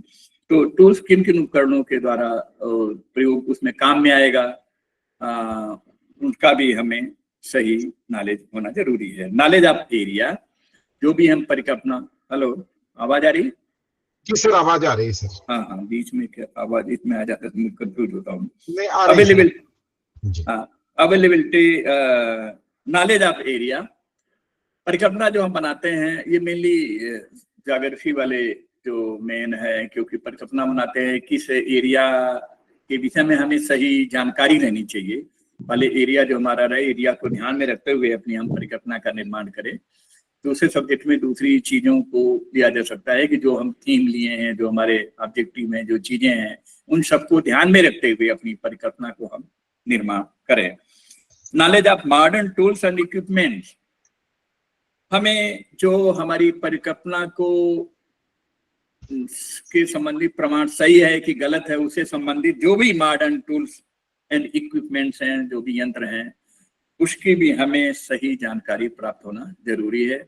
तो टूल्स किन किन उपकरणों के द्वारा प्रयोग उसमें काम में आएगा, उनका भी हमें सही नॉलेज होना जरूरी है। नॉलेज ऑफ एरिया, जो भी हम परिकल्पना, हेलो आवाज आ रही है? जी सर, आवाज आ रही है सर। हाँ, बीच में क्या आवाज इसमें आ जाता है तो मैं कंफ्यूज होता हूँ। अवेलेबिलिटी, नॉलेज ऑफ एरिया, परिकल्पना जो हम बनाते हैं ये मेनली ज्योग्राफी वाले जो मेन है, क्योंकि परिकल्पना बनाते हैं किस एरिया के विषय में हमें सही जानकारी लेनी चाहिए। पहले एरिया जो हमारा रहे, एरिया को ध्यान में रखते हुए अपनी हम परिकल्पना का निर्माण करें। दूसरे सब्जेक्ट में दूसरी चीजों को लिया जा सकता है कि जो हम थीम लिए हैं, जो हमारे ऑब्जेक्टिव में जो चीजें हैं, उन सबको ध्यान में रखते हुए अपनी परिकल्पना को हम निर्माण करें। Knowledge of modern tools and equipments, हमें जो हमारी परिकल्पना को के संबंधित प्रमाण सही है कि गलत है, उससे संबंधित जो भी मॉडर्न टूल्स एंड इक्विपमेंट्स हैं, जो भी यंत्र हैं, उसकी भी हमें सही जानकारी प्राप्त होना जरूरी है।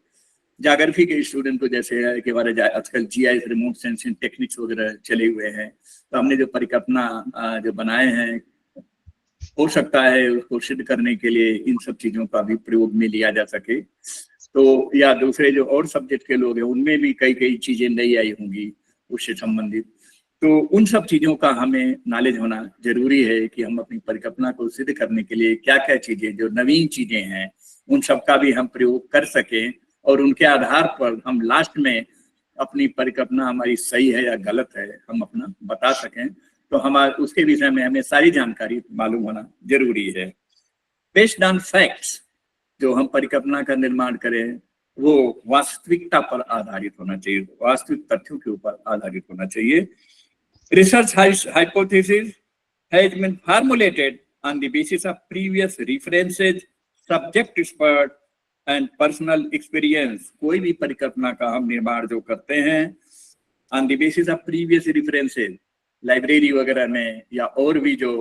ज्योग्राफी के स्टूडेंट को जैसे है कि हमारे आजकल जीआईएस रिमोट सेंसिंग टेक्निक्स वगैरह चले हुए हैं, तो हमने जो परिकल्पना जो बनाए हैं, हो सकता है उसको सिद्ध करने के लिए इन सब चीजों का भी प्रयोग में लिया जा सके। तो या दूसरे जो और सब्जेक्ट के लोग हैं उनमें भी कई कई चीजें नई आई होंगी उससे संबंधित, तो उन सब चीजों का हमें नॉलेज होना जरूरी है कि हम अपनी परिकल्पना को सिद्ध करने के लिए क्या क्या चीजें, जो नवीन चीजें हैं, उन सब का भी हम प्रयोग कर सकें और उनके आधार पर हम लास्ट में अपनी परिकल्पना हमारी सही है या गलत है हम अपना बता सकें। तो हमारे उसके विषय में हमें सारी जानकारी मालूम होना जरूरी है। बेस्ड ऑन फैक्ट्स जो हम परिकल्पना का निर्माण करें वो वास्तविकता पर आधारित होना चाहिए, वास्तविक तथ्यों के ऊपर आधारित होना चाहिए। Research hypothesis has been formulated on the basis of previous references, subject expert and personal experience. कोई भी परिकल्पना का हम निर्माण जो करते हैं on the basis of previous references, library वगैरह में या और भी जो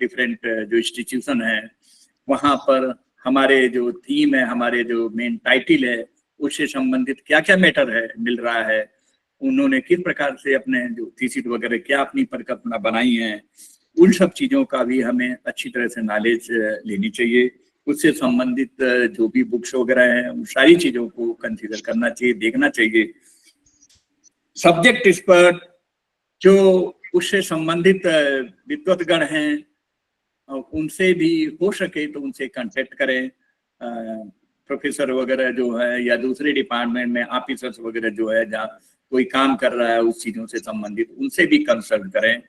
डिफरेंट जो इंस्टीट्यूशन है वहां पर हमारे जो थीम है, हमारे जो मेन टाइटल है, उससे संबंधित क्या क्या मैटर है मिल रहा है, उन्होंने किस प्रकार से अपने जो थीसिस वगैरह क्या अपनी परिकल्पना बनाई है, उन सब चीजों का भी हमें अच्छी तरह से नॉलेज लेनी चाहिए। उससे संबंधित जो भी बुक्स वगैरह हैं उन सारी चीजों को कंसीडर करना चाहिए, देखना चाहिए। सब्जेक्ट एक्सपर्ट जो उससे संबंधित विद्वतगण हैं उनसे भी हो सके तो उनसे कांटेक्ट करें, प्रोफेसर वगैरह जो है या दूसरे डिपार्टमेंट में ऑफिसर्स वगैरह जो है जहाँ कोई काम कर रहा है उस चीजों से संबंधित, उनसे भी कंसल्ट करें।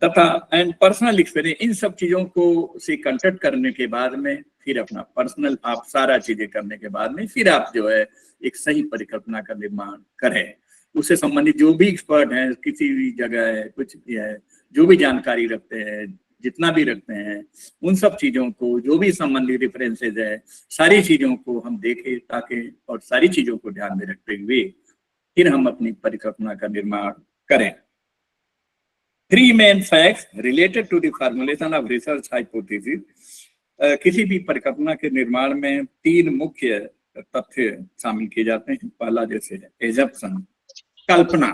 तथा एंड पर्सनल एक्सपीरियंस, इन सब चीजों को से कांटेक्ट करने के बाद में फिर अपना पर्सनल आप सारा चीजें करने के बाद में फिर आप जो है एक सही परिकल्पना का निर्माण करें। उससे संबंधित जो भी एक्सपर्ट हैं, किसी भी जगह है, कुछ भी है, जो भी जानकारी रखते हैं, जितना भी रखते हैं, उन सब चीजों को, जो भी संबंधित रेफरेंसेज है, सारी चीजों को हम देखें ताकि और सारी चीजों को ध्यान में रखते हुए फिर हम अपनी परिकल्पना का निर्माण करें। 3 main facts related to the formulation of research hypothesis। किसी भी परिकल्पना के निर्माण में 3 मुख्य तथ्य शामिल किए जाते हैं। पहला जैसे है एजम्पशन, कल्पना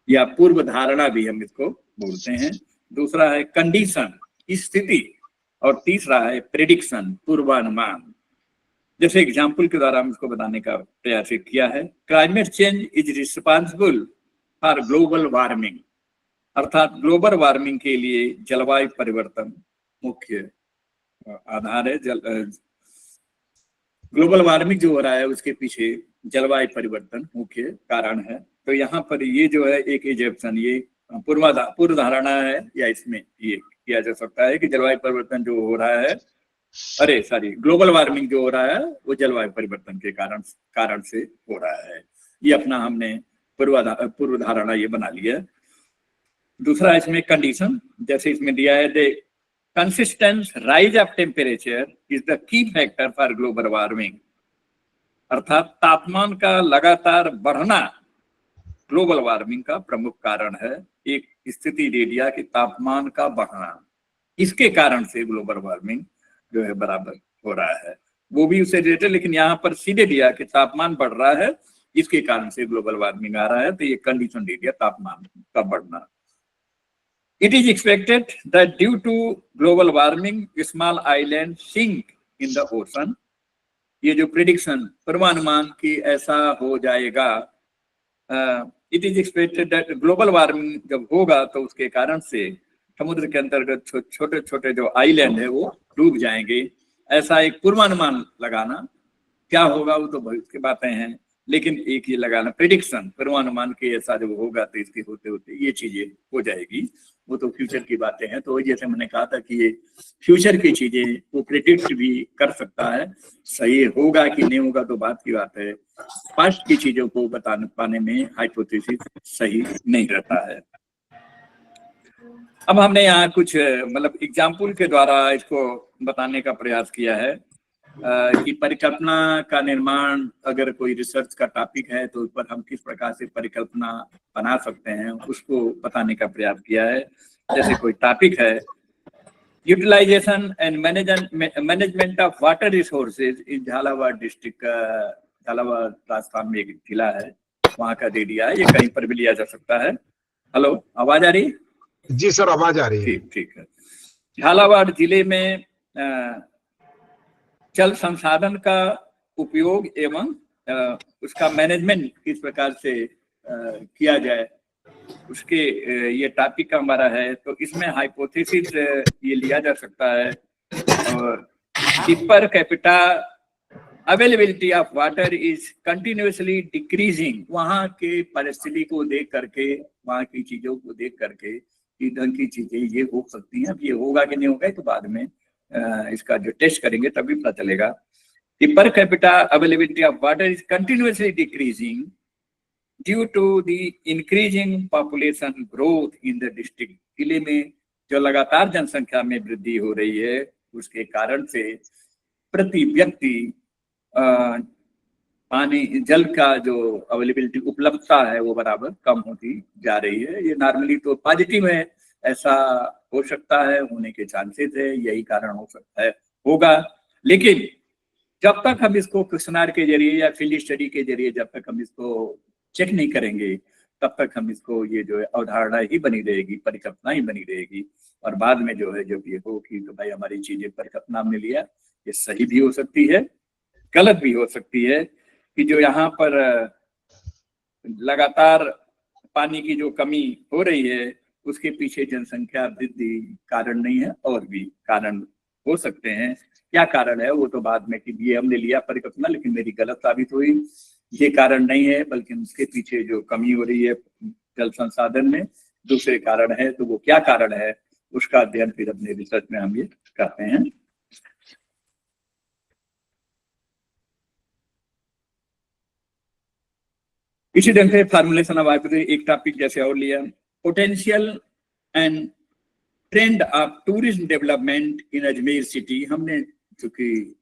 या पूर्व धारणा भी हम इसको बोलते हैं। दूसरा है कंडीशन, स्थिति, और तीसरा है प्रेडिक्शन, पूर्वानुमान। जैसे एग्जाम्पल के द्वारा हम इसको बताने का प्रयास किया है। Climate change is responsible for global warming, अर्थात ग्लोबल वार्मिंग के लिए जलवायु परिवर्तन मुख्य आधार है। ग्लोबल वार्मिंग जो हो रहा है उसके पीछे जलवायु परिवर्तन मुख्य कारण है। तो यहाँ पर ये जो है एक एजम्पशन, ये पूर्व धारणा है, या इसमें ये किया जा सकता है कि जलवायु परिवर्तन जो हो रहा है, ग्लोबल वार्मिंग जो हो रहा है वो जलवायु परिवर्तन के कारण से हो रहा है। ये अपना हमने पूर्व धारणा ये बना लिया। दूसरा इसमें कंडीशन, जैसे इसमें दिया है the consistent rise of temperature is the key factor for global warming, अर्थात तापमान का लगातार बढ़ना ग्लोबल वार्मिंग का प्रमुख कारण है। एक स्थिति दे दिया कि तापमान का बढ़ना, इसके कारण से ग्लोबल वार्मिंग जो है बराबर हो रहा है, वो भी उसे रिलेटेड, लेकिन यहाँ पर सीधे दिया कि तापमान बढ़ रहा है इसके कारण से ग्लोबल वार्मिंग आ रहा है, तो ये कंडीशन दे दिया तापमान का बढ़ना। It is expected that due to global warming, small islands sink in the ocean। ये जो प्रेडिक्शन, पूर्वानुमान की ऐसा हो जाएगा, it is expected that global warming जब होगा तो उसके कारण से समुद्र के अंतर्गत छोटे छोटे जो आइलैंड है वो डूब जाएंगे। ऐसा एक पूर्वानुमान लगाना, क्या होगा वो तो भविष्य की बातें हैं, लेकिन एक ये लगाना प्रेडिक्शन, पूर्वानुमान के ऐसा जब होगा तो इसके होते होते ये चीजें हो जाएगी, वो तो फ्यूचर की बातें हैं। तो जैसे मैंने कहा था कि ये फ्यूचर की चीजें वो प्रेडिक्ट भी कर सकता है, सही होगा कि नहीं होगा तो बात की बात है। पास्ट की चीजों को बताने पाने में हाइपोथेसिस सही नहीं रहता है। अब हमने यहाँ कुछ मतलब एग्जाम्पल के द्वारा इसको बताने का प्रयास किया है। कि परिकल्पना का निर्माण अगर कोई रिसर्च का टॉपिक है तो उस पर हम किस प्रकार से परिकल्पना बना सकते हैं उसको बताने का प्रयास किया है। जैसे कोई टॉपिक है utilization and management of water resources in Jhalawar district, Jhalawar Rajasthan में एक जिला है, वहां का दे दिया है, ये कहीं पर भी लिया जा सकता है। हेलो, आवाज आ रही? जी सर, आवाज आ रही है। ठीक ठीक है। झालावाड़ जिले में जल संसाधन का उपयोग एवं उसका मैनेजमेंट किस प्रकार से किया जाए उसके ये टॉपिक हमारा है। तो इसमें हाइपोथेसिस ये लिया जा सकता है और पर capita availability of water is continuously decreasing. वहाँ के परिस्थिति को देख करके, वहाँ की चीजों को देख करके कि ढंग की चीजें ये हो सकती हैं। अब ये होगा कि नहीं होगा तो बाद में इसका जो टेस्ट करेंगे तभी पता चलेगा। Per capita availability of water is continuously decreasing due to the increasing population growth in the district. जिले में जो लगातार जनसंख्या में वृद्धि हो रही है उसके कारण से प्रति व्यक्ति पानी जल का जो अवेलेबिलिटी उपलब्धता है वो बराबर कम होती जा रही है। ये नॉर्मली तो पॉजिटिव है, ऐसा हो सकता है, होने के चांसेस है, यही कारण हो सकता है, होगा। लेकिन जब तक हम इसको क्वेश्चनर के जरिए या फील्ड स्टडी के जरिए जब तक हम इसको चेक नहीं करेंगे तब तक हम इसको ये जो है अवधारणा ही बनी रहेगी, परिकल्पना ही बनी रहेगी। और बाद में जो है जब ये हो कि तो भाई हमारी चीजें परिकल्पना हमने लिया, ये सही भी हो सकती है, गलत भी हो सकती है कि जो यहाँ पर लगातार पानी की जो कमी हो रही है उसके पीछे जनसंख्या वृद्धि कारण नहीं है, और भी कारण हो सकते हैं। क्या कारण है वो तो बाद में कि ये हमने लिया परिकल्पना लेकिन मेरी गलत साबित हुई, ये कारण नहीं है, बल्कि उसके पीछे जो कमी हो रही है जल संसाधन में दूसरे कारण है। तो वो क्या कारण है उसका अध्ययन फिर अपने रिसर्च में हम ये करते हैं। इसी ढंग से फार्मुलेशन ऑफ एक टॉपिक जैसे और लिया, potential and trend of tourism development in Ajmer city. हमने चूंकि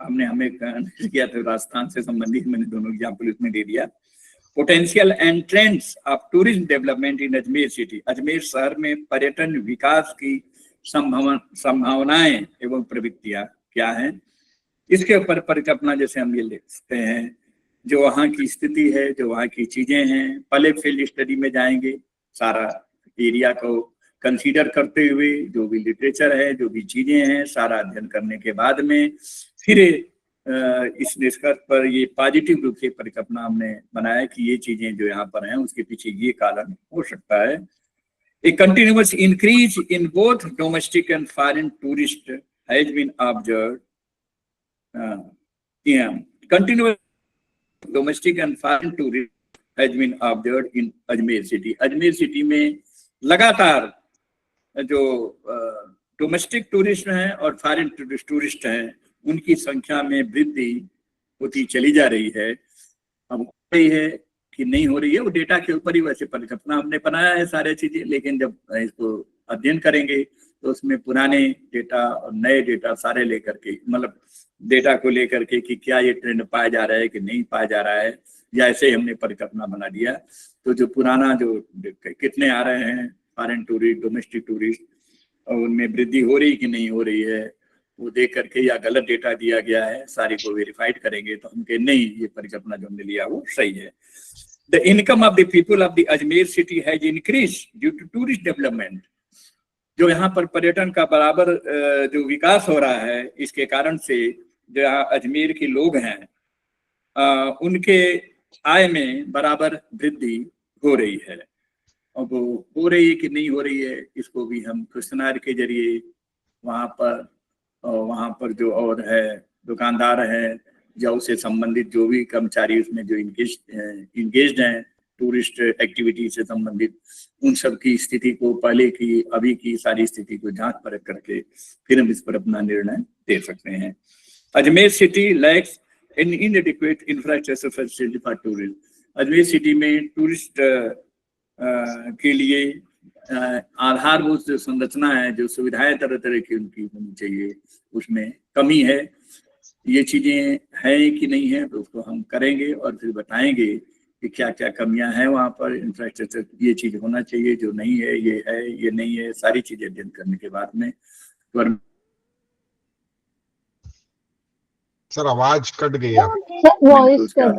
हमें किया था राजस्थान से संबंधित, मैंने दोनों एग्जाम्पल इसमें दे दिया। Potential and trends of tourism development in Ajmer city. Ajmer शहर में पर्यटन विकास की संभावनाएं एवं प्रवृत्तियां क्या हैं, इसके ऊपर परिकल्पना जैसे हम ये लिख सकते हैं। जो वहाँ की स्थिति है, जो वहाँ की चीजें हैं, पहले फील्ड स्टडी में जाएंगे, सारा एरिया को कंसीडर करते हुए जो भी लिटरेचर है, जो भी चीजें हैं, सारा अध्ययन करने के बाद में फिर इस निष्कर्ष पर ये पॉजिटिव रूप से परिकल्पना हमने बनाया कि ये चीजें जो यहाँ पर हैं उसके पीछे ये कारण हो सकता है। A continuous increase in both domestic and foreign tourist has been observed. Continuous domestic and foreign tourist has been observed in Ajmer city. Ajmer city में लगातार जो डोमेस्टिक टूरिस्ट हैं और फॉरेन टूरिस्ट हैं उनकी संख्या में वृद्धि होती चली जा रही है। अब हो रही है कि नहीं हो रही है वो डेटा के ऊपर ही वैसे परिकल्पना हमने बनाया है सारे चीजें, लेकिन जब इसको अध्ययन करेंगे तो उसमें पुराने डेटा और नए डेटा सारे लेकर के, मतलब डेटा को लेकर के कि क्या ये ट्रेंड पाया जा रहा है कि नहीं पाया जा रहा है, या ऐसे हमने परिकल्पना बना दिया। तो जो पुराना जो कितने आ रहे हैं फॉरेन टूरिस्ट, डोमेस्टिक टूरिस्ट, और उनमें वृद्धि हो रही कि नहीं हो रही है वो देख करके, या गलत डेटा दिया गया है सारी को वेरीफाइड करेंगे तो हमके नहीं ये परिकल्पना जो हमने लिया वो सही है। The income of the people of the Ajmer city has increase due to tourist development. जो यहाँ पर पर्यटन का बराबर जो विकास हो रहा है इसके कारण से जो यहाँ अजमेर के लोग हैं उनके आय में बराबर वृद्धि हो रही है। अब वो हो रही है कि नहीं हो रही है इसको भी हम क्वेश्चनर के जरिए वहाँ पर जो और है दुकानदार है या उससे संबंधित जो भी कर्मचारी उसमें जो इंगेज्ड हैं टूरिस्ट एक्टिविटी से संबंधित, उन सब की स्थिति को, पहले की अभी की सारी स्थिति को जांच परख करके फिर हम इस पर अपना निर्णय दे सकते हैं। Ajmer city lakhs in इनएडिक्वेट infrastructure facility for tourism. Ajmer city में टूरिस्ट के लिए आधारभूत जो संरचना है, जो सुविधाएं तरह तरह की उनकी होनी चाहिए, उसमें कमी है। ये चीजें हैं कि नहीं है, तो उसको हम करेंगे और फिर बताएंगे कि क्या क्या कमियां हैं वहाँ पर। इंफ्रास्ट्रक्चर ये चीज होना चाहिए, जो नहीं है ये नहीं है, सारी चीजें अध्ययन करने के बाद में सर आवाज कट गई आप। वॉइस कट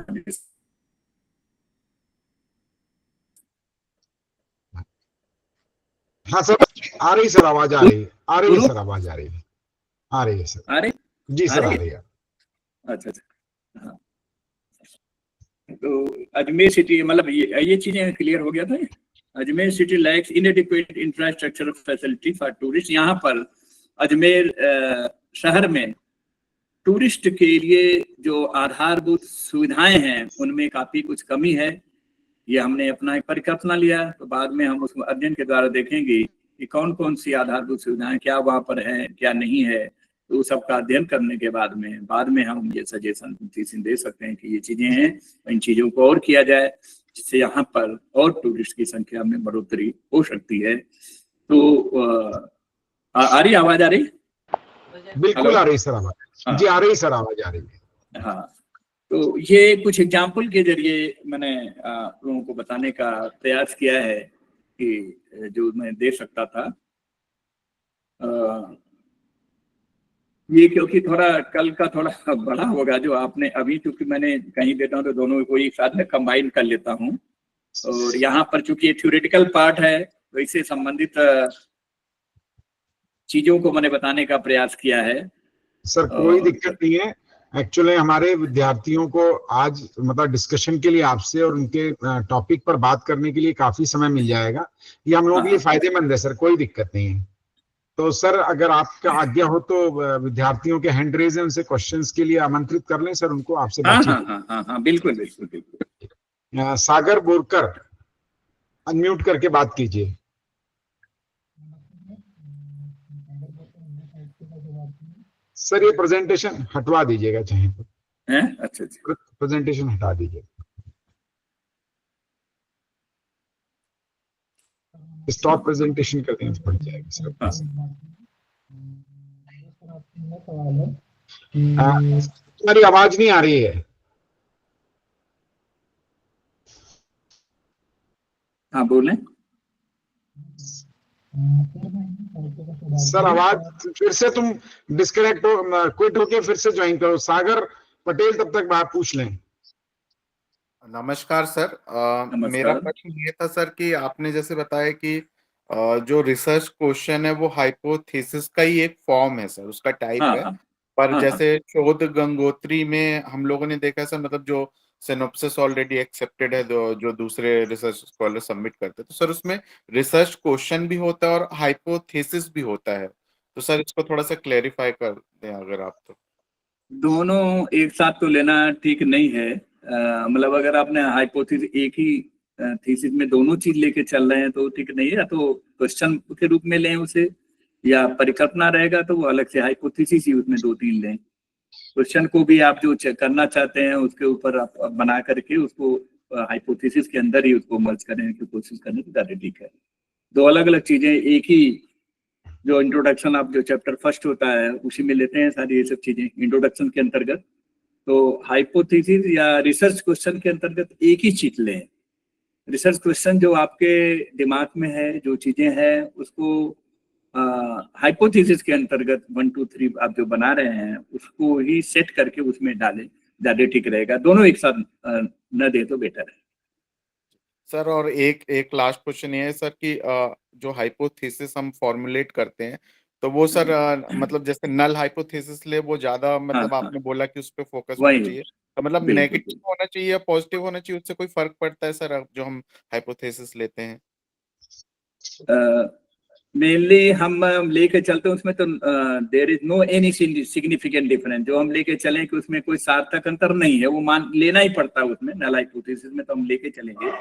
गई सर। हाँ सर, आ रही सर आवाज, आ रही है सर आवाज, आ रही है सर। आ रही जी सर, आ रही है। अच्छा अच्छा, हाँ। तो अजमेर सिटी मतलब ये चीजें क्लियर हो गया था। Ajmer city lakhs इनएडिक्वेट infrastructure facility for tourist. यहाँ पर अजमेर शहर में टूरिस्ट के लिए जो आधारभूत सुविधाएं हैं उनमें काफी कुछ कमी है। ये हमने अपना एक परिकल्पना लिया, तो बाद में हम उसको अध्ययन के द्वारा देखेंगे कि कौन कौन सी आधारभूत सुविधाएं क्या वहाँ पर है, क्या नहीं है। तो सबका अध्ययन करने के बाद में हम ये सजेशन दे सकते हैं कि ये चीजें हैं, इन चीजों को और किया जाए, जिससे यहाँ पर और टूरिस्ट की संख्या में बढ़ोतरी हो सकती है। तो आ रही आवाज, आ रही? बिल्कुल आ रही सर आवाज। जी आ रही सर आवाज, आ रही है। हाँ, तो ये कुछ एग्जाम्पल के जरिए मैंने लोगों को बताने का प्रयास किया है कि जो मैं दे सकता था। ये क्योंकि थोड़ा कल का थोड़ा बड़ा होगा जो आपने अभी, क्योंकि मैंने कहीं देता हूँ तो दोनों को एक साथ में कंबाइन कर लेता हूँ। और यहाँ पर चूंकि थ्योरेटिकल पार्ट है तो इससे संबंधित चीजों को मैंने बताने का प्रयास किया है। सर कोई दिक्कत नहीं है। एक्चुअली हमारे विद्यार्थियों को आज मतलब डिस्कशन के लिए आपसे और उनके टॉपिक पर बात करने के लिए काफी समय मिल जाएगा। ये हम लोगों के लिए फायदेमंद है सर, कोई दिक्कत नहीं है। तो सर अगर आपका आज्ञा हो तो विद्यार्थियों के हैंड रेज है, उनसे क्वेश्चंस के लिए आमंत्रित कर लें सर उनको, आपसे बातचीत। हाँ, बिल्कुल बिल्कुल बिल्कुल। सागर बोरकर अनम्यूट करके बात कीजिए। सर ये प्रेजेंटेशन हटवा दीजिएगा चाहे तो। अच्छा, प्रेजेंटेशन हटा दीजिए, स्टॉप प्रेजेंटेशन कर दें तो बढ़ जाएगा सर। तुम्हारी आवाज नहीं आ रही है। हाँ बोलें सर। आवाज फिर से तुम डिस्कनेक्ट हो, क्विट होके फिर से ज्वाइन करो। सागर पटेल तब तक बात पूछ लें। नमस्कार सर। मेरा प्रश्न ये था सर कि आपने जैसे बताया कि जो रिसर्च क्वेश्चन है वो हाइपोथेसिस का ही एक फॉर्म है सर, उसका टाइप है। पर जैसे शोध गंगोत्री में हम लोगों ने देखा सर, मतलब जो सिनॉप्सिस ऑलरेडी एक्सेप्टेड है जो दूसरे रिसर्च स्कॉलर सबमिट करते हैं, तो सर उसमें रिसर्च क्वेश्चन भी होता है और हाइपोथेसिस भी होता है। तो सर इसको थोड़ा सा क्लेरिफाई कर दें अगर आप। तो दोनों एक साथ तो लेना ठीक नहीं है। मतलब अगर आपने हाइपोथेसिस एक ही थीसिस में दोनों चीज लेके चल रहे हैं तो ठीक नहीं है। या तो क्वेश्चन के रूप में लें उसे, या परिकल्पना रहेगा तो वो अलग से हाइपोथेसिस ही उसमें 2-3 लें। क्वेश्चन को भी आप जो करना चाहते हैं उसके ऊपर आप बना करके उसको हाइपोथेसिस के अंदर ही उसको मर्ज करने की कोशिश करने की ज्यादा ठीक है। दो अलग अलग चीजें एक ही, जो इंट्रोडक्शन आप जो चैप्टर फर्स्ट होता है उसी में लेते हैं सारी ये सब चीजें इंट्रोडक्शन के अंतर्गत। तो हाइपोथेसिस या रिसर्च क्वेश्चन के अंतर्गत एक ही चीज लें। रिसर्च क्वेश्चन जो आपके दिमाग में है, जो चीजें हैं, उसको हाइपोथेसिस के अंतर्गत 1 2 3 आप जो बना रहे हैं उसको ही सेट करके उसमें डालें, ज्यादा ठीक रहेगा। दोनों एक साथ न दे तो बेटर है सर। और एक लास्ट क्वेश्चन ये है सर कि जो हाइपोथेसिस हम फॉर्मुलेट करते हैं तो वो सर मतलब जैसे नल हाइपोथेसिस ले वो ज्यादा, मतलब आपने बोला कि उस पर फोकस होना चाहिए, तो मतलब नेगेटिव होना चाहिए या पॉजिटिव होना चाहिए, उससे कोई फर्क पड़ता है सर जो हम हाइपोथेसिस लेते हैं? मेनली हम लेके चलते हैं उसमें तो there is no any significant difference. जो हम लेके चलें कि उसमें कोई सार्थक अंतर नहीं है, वो मान लेना ही पड़ता है उसमें। नल हाइपोथेसिस में तो हम लेके चलेंगे,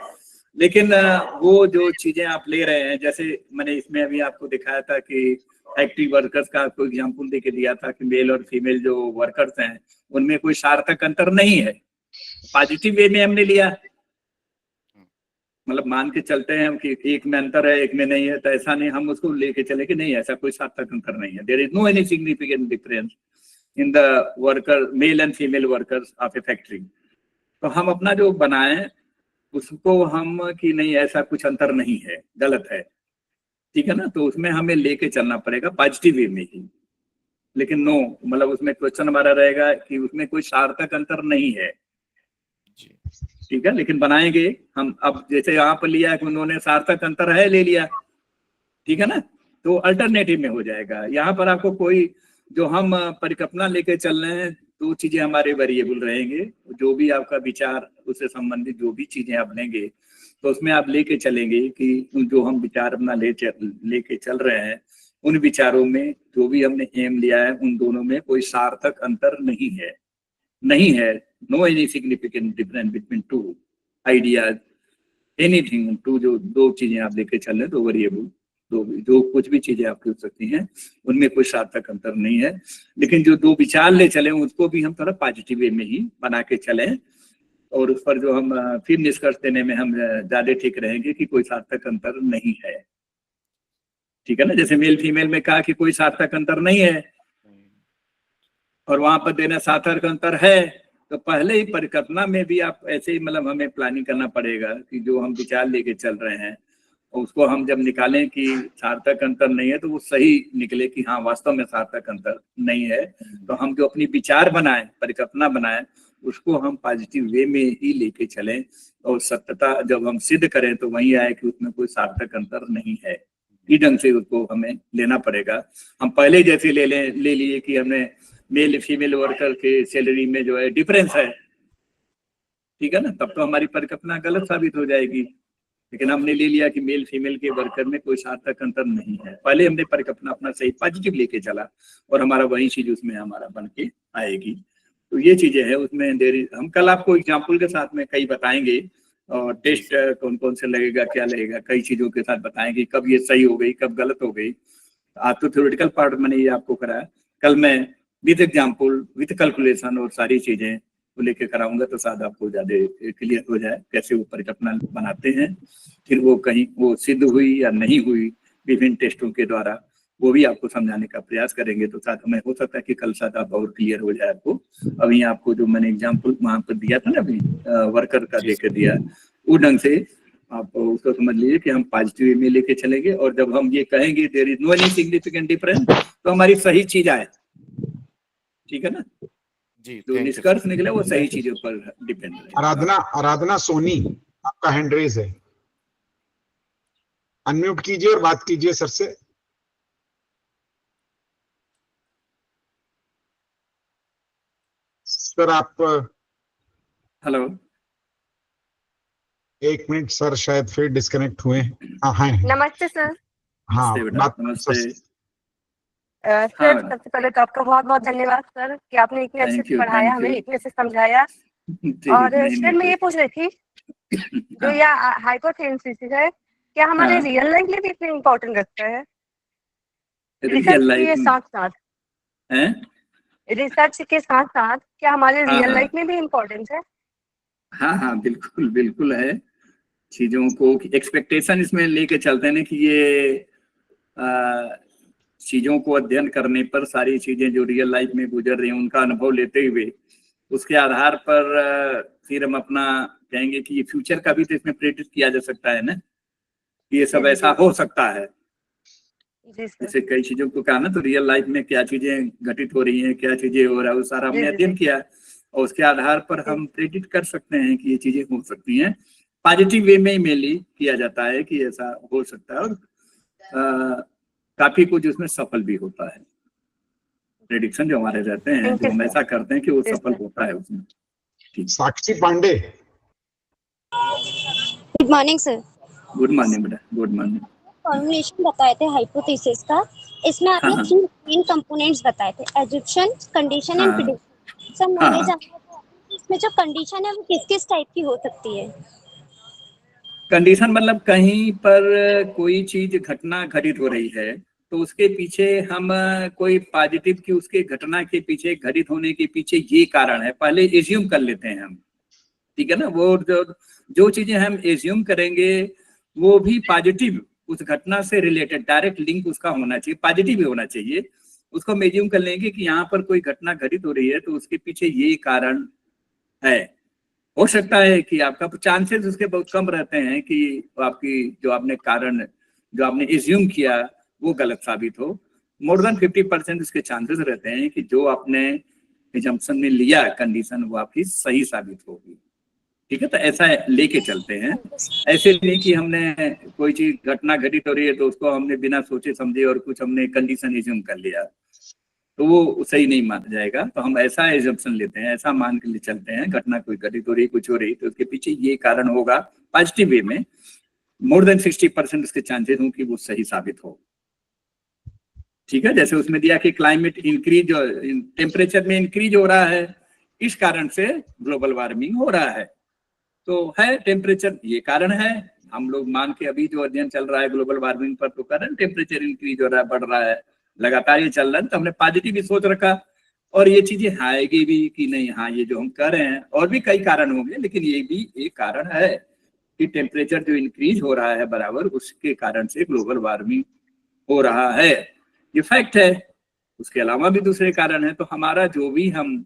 लेकिन वो जो चीजें आप ले रहे हैं, जैसे मैंने इसमें अभी आपको दिखाया था कि फैक्ट्री वर्कर्स का आपको एग्जांपल देके दिया था कि मेल और फीमेल जो वर्कर्स हैं उनमें कोई सार्थक अंतर नहीं है। पॉजिटिव वे में हमने लिया, मतलब मान के चलते हैं हम कि एक में अंतर है एक में नहीं है, तो ऐसा नहीं हम उसको लेके चले कि नहीं ऐसा कोई सार्थक अंतर नहीं है। There is no any significant difference in the worker male and female workers of a factory. तो हम अपना जो बनाए उसको हम कि नहीं ऐसा कुछ अंतर नहीं है, गलत है, ठीक है ना, तो उसमें हमें लेके चलना पड़ेगा पॉजिटिव वे में ही। लेकिन नो मतलब उसमें क्वेश्चन हमारा रहेगा कि उसमें कोई सार्थक अंतर नहीं है, ठीक है, लेकिन बनाएंगे हम। अब जैसे यहाँ पर लिया कि उन्होंने सार्थक अंतर है ले लिया, ठीक है ना, तो अल्टरनेटिव में हो जाएगा। यहाँ पर आपको कोई जो हम परिकल्पना लेके चल रहे हैं, दो चीजें हमारे वेरिएबल रहेंगे। जो भी आपका विचार उससे संबंधित जो भी चीजें आप लेंगे तो उसमें आप लेके चलेंगे कि जो हम विचार अपना लेके चल रहे हैं उन विचारों में जो भी हमने एम लिया है उन दोनों में कोई सार्थक अंतर नहीं है। No any significant difference between two ideas anything. Two जो दो चीजें आप लेके चल रहे हैं, दो वेरिएबल, जो कुछ भी चीजें आपकी हो सकती हैं उनमें कोई सार्थक अंतर नहीं है। लेकिन जो दो विचार ले चले उसको भी हम थोड़ा पॉजिटिव वे में ही बना के चलें और उस पर जो हम फिर निष्कर्ष देने में हम ज्यादा ठीक रहेंगे कि कोई सार्थक अंतर नहीं है, ठीक है ना। जैसे मेल फीमेल में कहा कि कोई सार्थक अंतर नहीं है और वहां पर देना सार्थक अंतर है, तो पहले ही परिकल्पना में भी आप ऐसे ही मतलब हमें प्लानिंग करना पड़ेगा कि जो हम विचार लेके चल रहे हैं उसको हम जब निकालें कि सार्थक अंतर नहीं है तो वो सही निकले कि हाँ वास्तव में सार्थक अंतर नहीं है। तो हम जो अपनी विचार बनाए, परिकल्पना बनाए, उसको हम पॉजिटिव वे में ही लेके चलें और सत्यता जब हम सिद्ध करें तो वही आए कि उसमें कोई सार्थक अंतर नहीं है। इस ढंग से उसको हमें लेना पड़ेगा। हम पहले जैसे ले लिए कि हमने मेल फीमेल वर्कर के सैलरी में जो है डिफरेंस है, ठीक है ना, तब तो हमारी परिकल्पना गलत साबित हो जाएगी। लेकिन हमने ले लिया कि मेल फीमेल के वर्कर में कोई सार्थक अंतर नहीं है, पहले हमने परिकल्पना अपना सही पॉजिटिव लेके चला और हमारा वही चीज उसमें हमारा बन के आएगी। तो ये चीजें हैं उसमें हम कल आपको एग्जाम्पल के साथ में कई बताएंगे और टेस्ट कौन कौन से लगेगा, क्या लगेगा, कई चीजों के साथ बताएंगे कब ये सही हो गई कब गलत हो गई। आज तो थ्योरेटिकल पार्ट मैंने ये आपको कराया, कल मैं विद एग्जाम्पल विद कैलकुलेशन और सारी चीजें को लेके कराऊंगा तो शायद आपको ज्यादा क्लियर हो जाए कैसे वो परिकल्पना बनाते हैं। फिर वो कहीं वो सिद्ध हुई या नहीं हुई विभिन्न टेस्टों के द्वारा वो भी आपको समझाने का प्रयास करेंगे, तो साथ हमें हो सकता है कि कल शायद आप और क्लियर हो जाए आपको। अभी आपको जो मैंने एग्जाम्पल वहां पर दिया था ना अभी वर्कर का लेकर दिया, वो ढंग से आप उसको समझ लीजिए कि हम पॉजिटिव में लेके चलेंगे और जब हम ये कहेंगे there is no any significant difference तो हमारी सही चीज आए, ठीक है ना जी। तो निष्कर्ष निकले वो सही चीजों पर डिपेंड है। आराधना सोनी आपका हैंड रेज है, अनम्यूट कीजिए और बात कीजिए सर से। सर आप हेलो, एक मिनट सर, शायद फिर डिस्कनेक्ट हुए। हाँ नमस्ते सर। हाँ नमस्ते सर। सबसे पहले तो आपका बहुत बहुत धन्यवाद सर कि आपने इतने अच्छे से पढ़ाया, हमें इतने से समझाया। और सर मैं ये पूछ रही थी जो यह हाइपोथेसिस है क्या हमारे रियल लाइफ में भी इतने इम्पोर्टेंट रखता है? रिसर्च के साथ साथ क्या हमारे रियल लाइफ में भी इम्पोर्टेंस है? हाँ बिल्कुल बिल्कुल है। चीजों को एक्सपेक्टेशन इसमें लेके चलते हैं ना कि ये चीजों को अध्ययन करने पर सारी चीजें जो रियल लाइफ में गुजर रही हैं उनका अनुभव लेते हुए उसके आधार पर फिर हम अपना कहेंगे कि ये फ्यूचर का भी तो इसमें प्रेडिक्ट किया जा सकता है ना, ये सब ऐसा हो सकता है। जैसे कई चीजों को कहा ना, तो रियल लाइफ में क्या चीजें घटित हो रही हैं, क्या चीजें हो रहा है, वो सारा हमने अध्ययन किया और उसके आधार पर हम प्रेडिक्ट कर सकते हैं कि ये चीजें हो सकती हैं। पॉजिटिव वे में मेनली किया जाता है कि ऐसा हो सकता है और काफी कुछ उसमें सफल भी होता है। प्रेडिक्शन जो हमारे रहते हैं जो हम ऐसा करते हैं कि वो सफल होता है उसमें। Sakshi Pandey. Good morning sir. Good morning बेटा, गुड मॉर्निंग। फॉर्मुलेशन बताए थे हाइपोथेसिस का, इसमें आपने 3 मेन कंपोनेंट्स बताए थे, assumption, condition and prediction. Sir मैं जानना चाहता हूं इसमें जो कंडीशन है वो किस किस टाइप की हो सकती है? कंडीशन मतलब कहीं पर कोई चीज घटना घटित हो रही है तो उसके पीछे हम कोई पॉजिटिव की उसके घटना के पीछे घटित होने के पीछे ये कारण है पहले एज्यूम कर लेते हैं हम, ठीक है ना। वो जो चीजें हम एज्यूम करेंगे वो भी पॉजिटिव उस घटना से रिलेटेड डायरेक्ट लिंक उसका होना चाहिए, पॉजिटिव ही होना चाहिए। उसको हम एज्यूम कर लेंगे कि यहाँ पर कोई घटना घटित हो रही है तो उसके पीछे ये कारण है। हो सकता है कि आपका चांसेस उसके बहुत कम रहते हैं कि आपकी जो आपने कारण जो आपने एज्यूम किया वो गलत साबित हो। मोर देन 50% उसके चांसेस रहते हैं कि जो आपने एजम्पशन में लिया कंडीशन वो आपकी सही साबित होगी। ठीक है, तो ऐसा लेके चलते हैं। ऐसे नहीं कि हमने कोई चीज घटना घटित हो रही है तो उसको हमने बिना सोचे समझे और कुछ हमने कंडीशन एज्यूम कर लिया तो वो सही नहीं माना जाएगा। तो हम ऐसा एजम्पशन लेते हैं, ऐसा मान के लिए चलते हैं घटना कोई घटित हो रही कुछ हो रही तो उसके पीछे ये कारण होगा पॉजिटिव वे में। मोर देन 60% उसके चांसेस हों कि वो सही साबित हो। ठीक है, जैसे उसमें दिया कि क्लाइमेट इंक्रीज, टेम्परेचर में इंक्रीज हो रहा है, इस कारण से ग्लोबल वार्मिंग हो रहा है। तो है टेम्परेचर, ये कारण है। हम लोग मान के अभी जो अध्ययन चल रहा है ग्लोबल वार्मिंग पर तो कारण टेम्परेचर इंक्रीज हो रहा है, बढ़ रहा है, लगातार ये चल रहा है। तो हमने पॉजिटिव भी सोच रखा और ये चीजें आएगी भी कि नहीं, हाँ ये जो हम कर रहे हैं और भी कई कारण होंगे लेकिन ये भी एक कारण है कि टेम्परेचर जो इंक्रीज हो रहा है बराबर उसके कारण से ग्लोबल वार्मिंग हो रहा है, ये फैक्ट है। उसके अलावा भी दूसरे कारण है। तो हमारा जो भी हम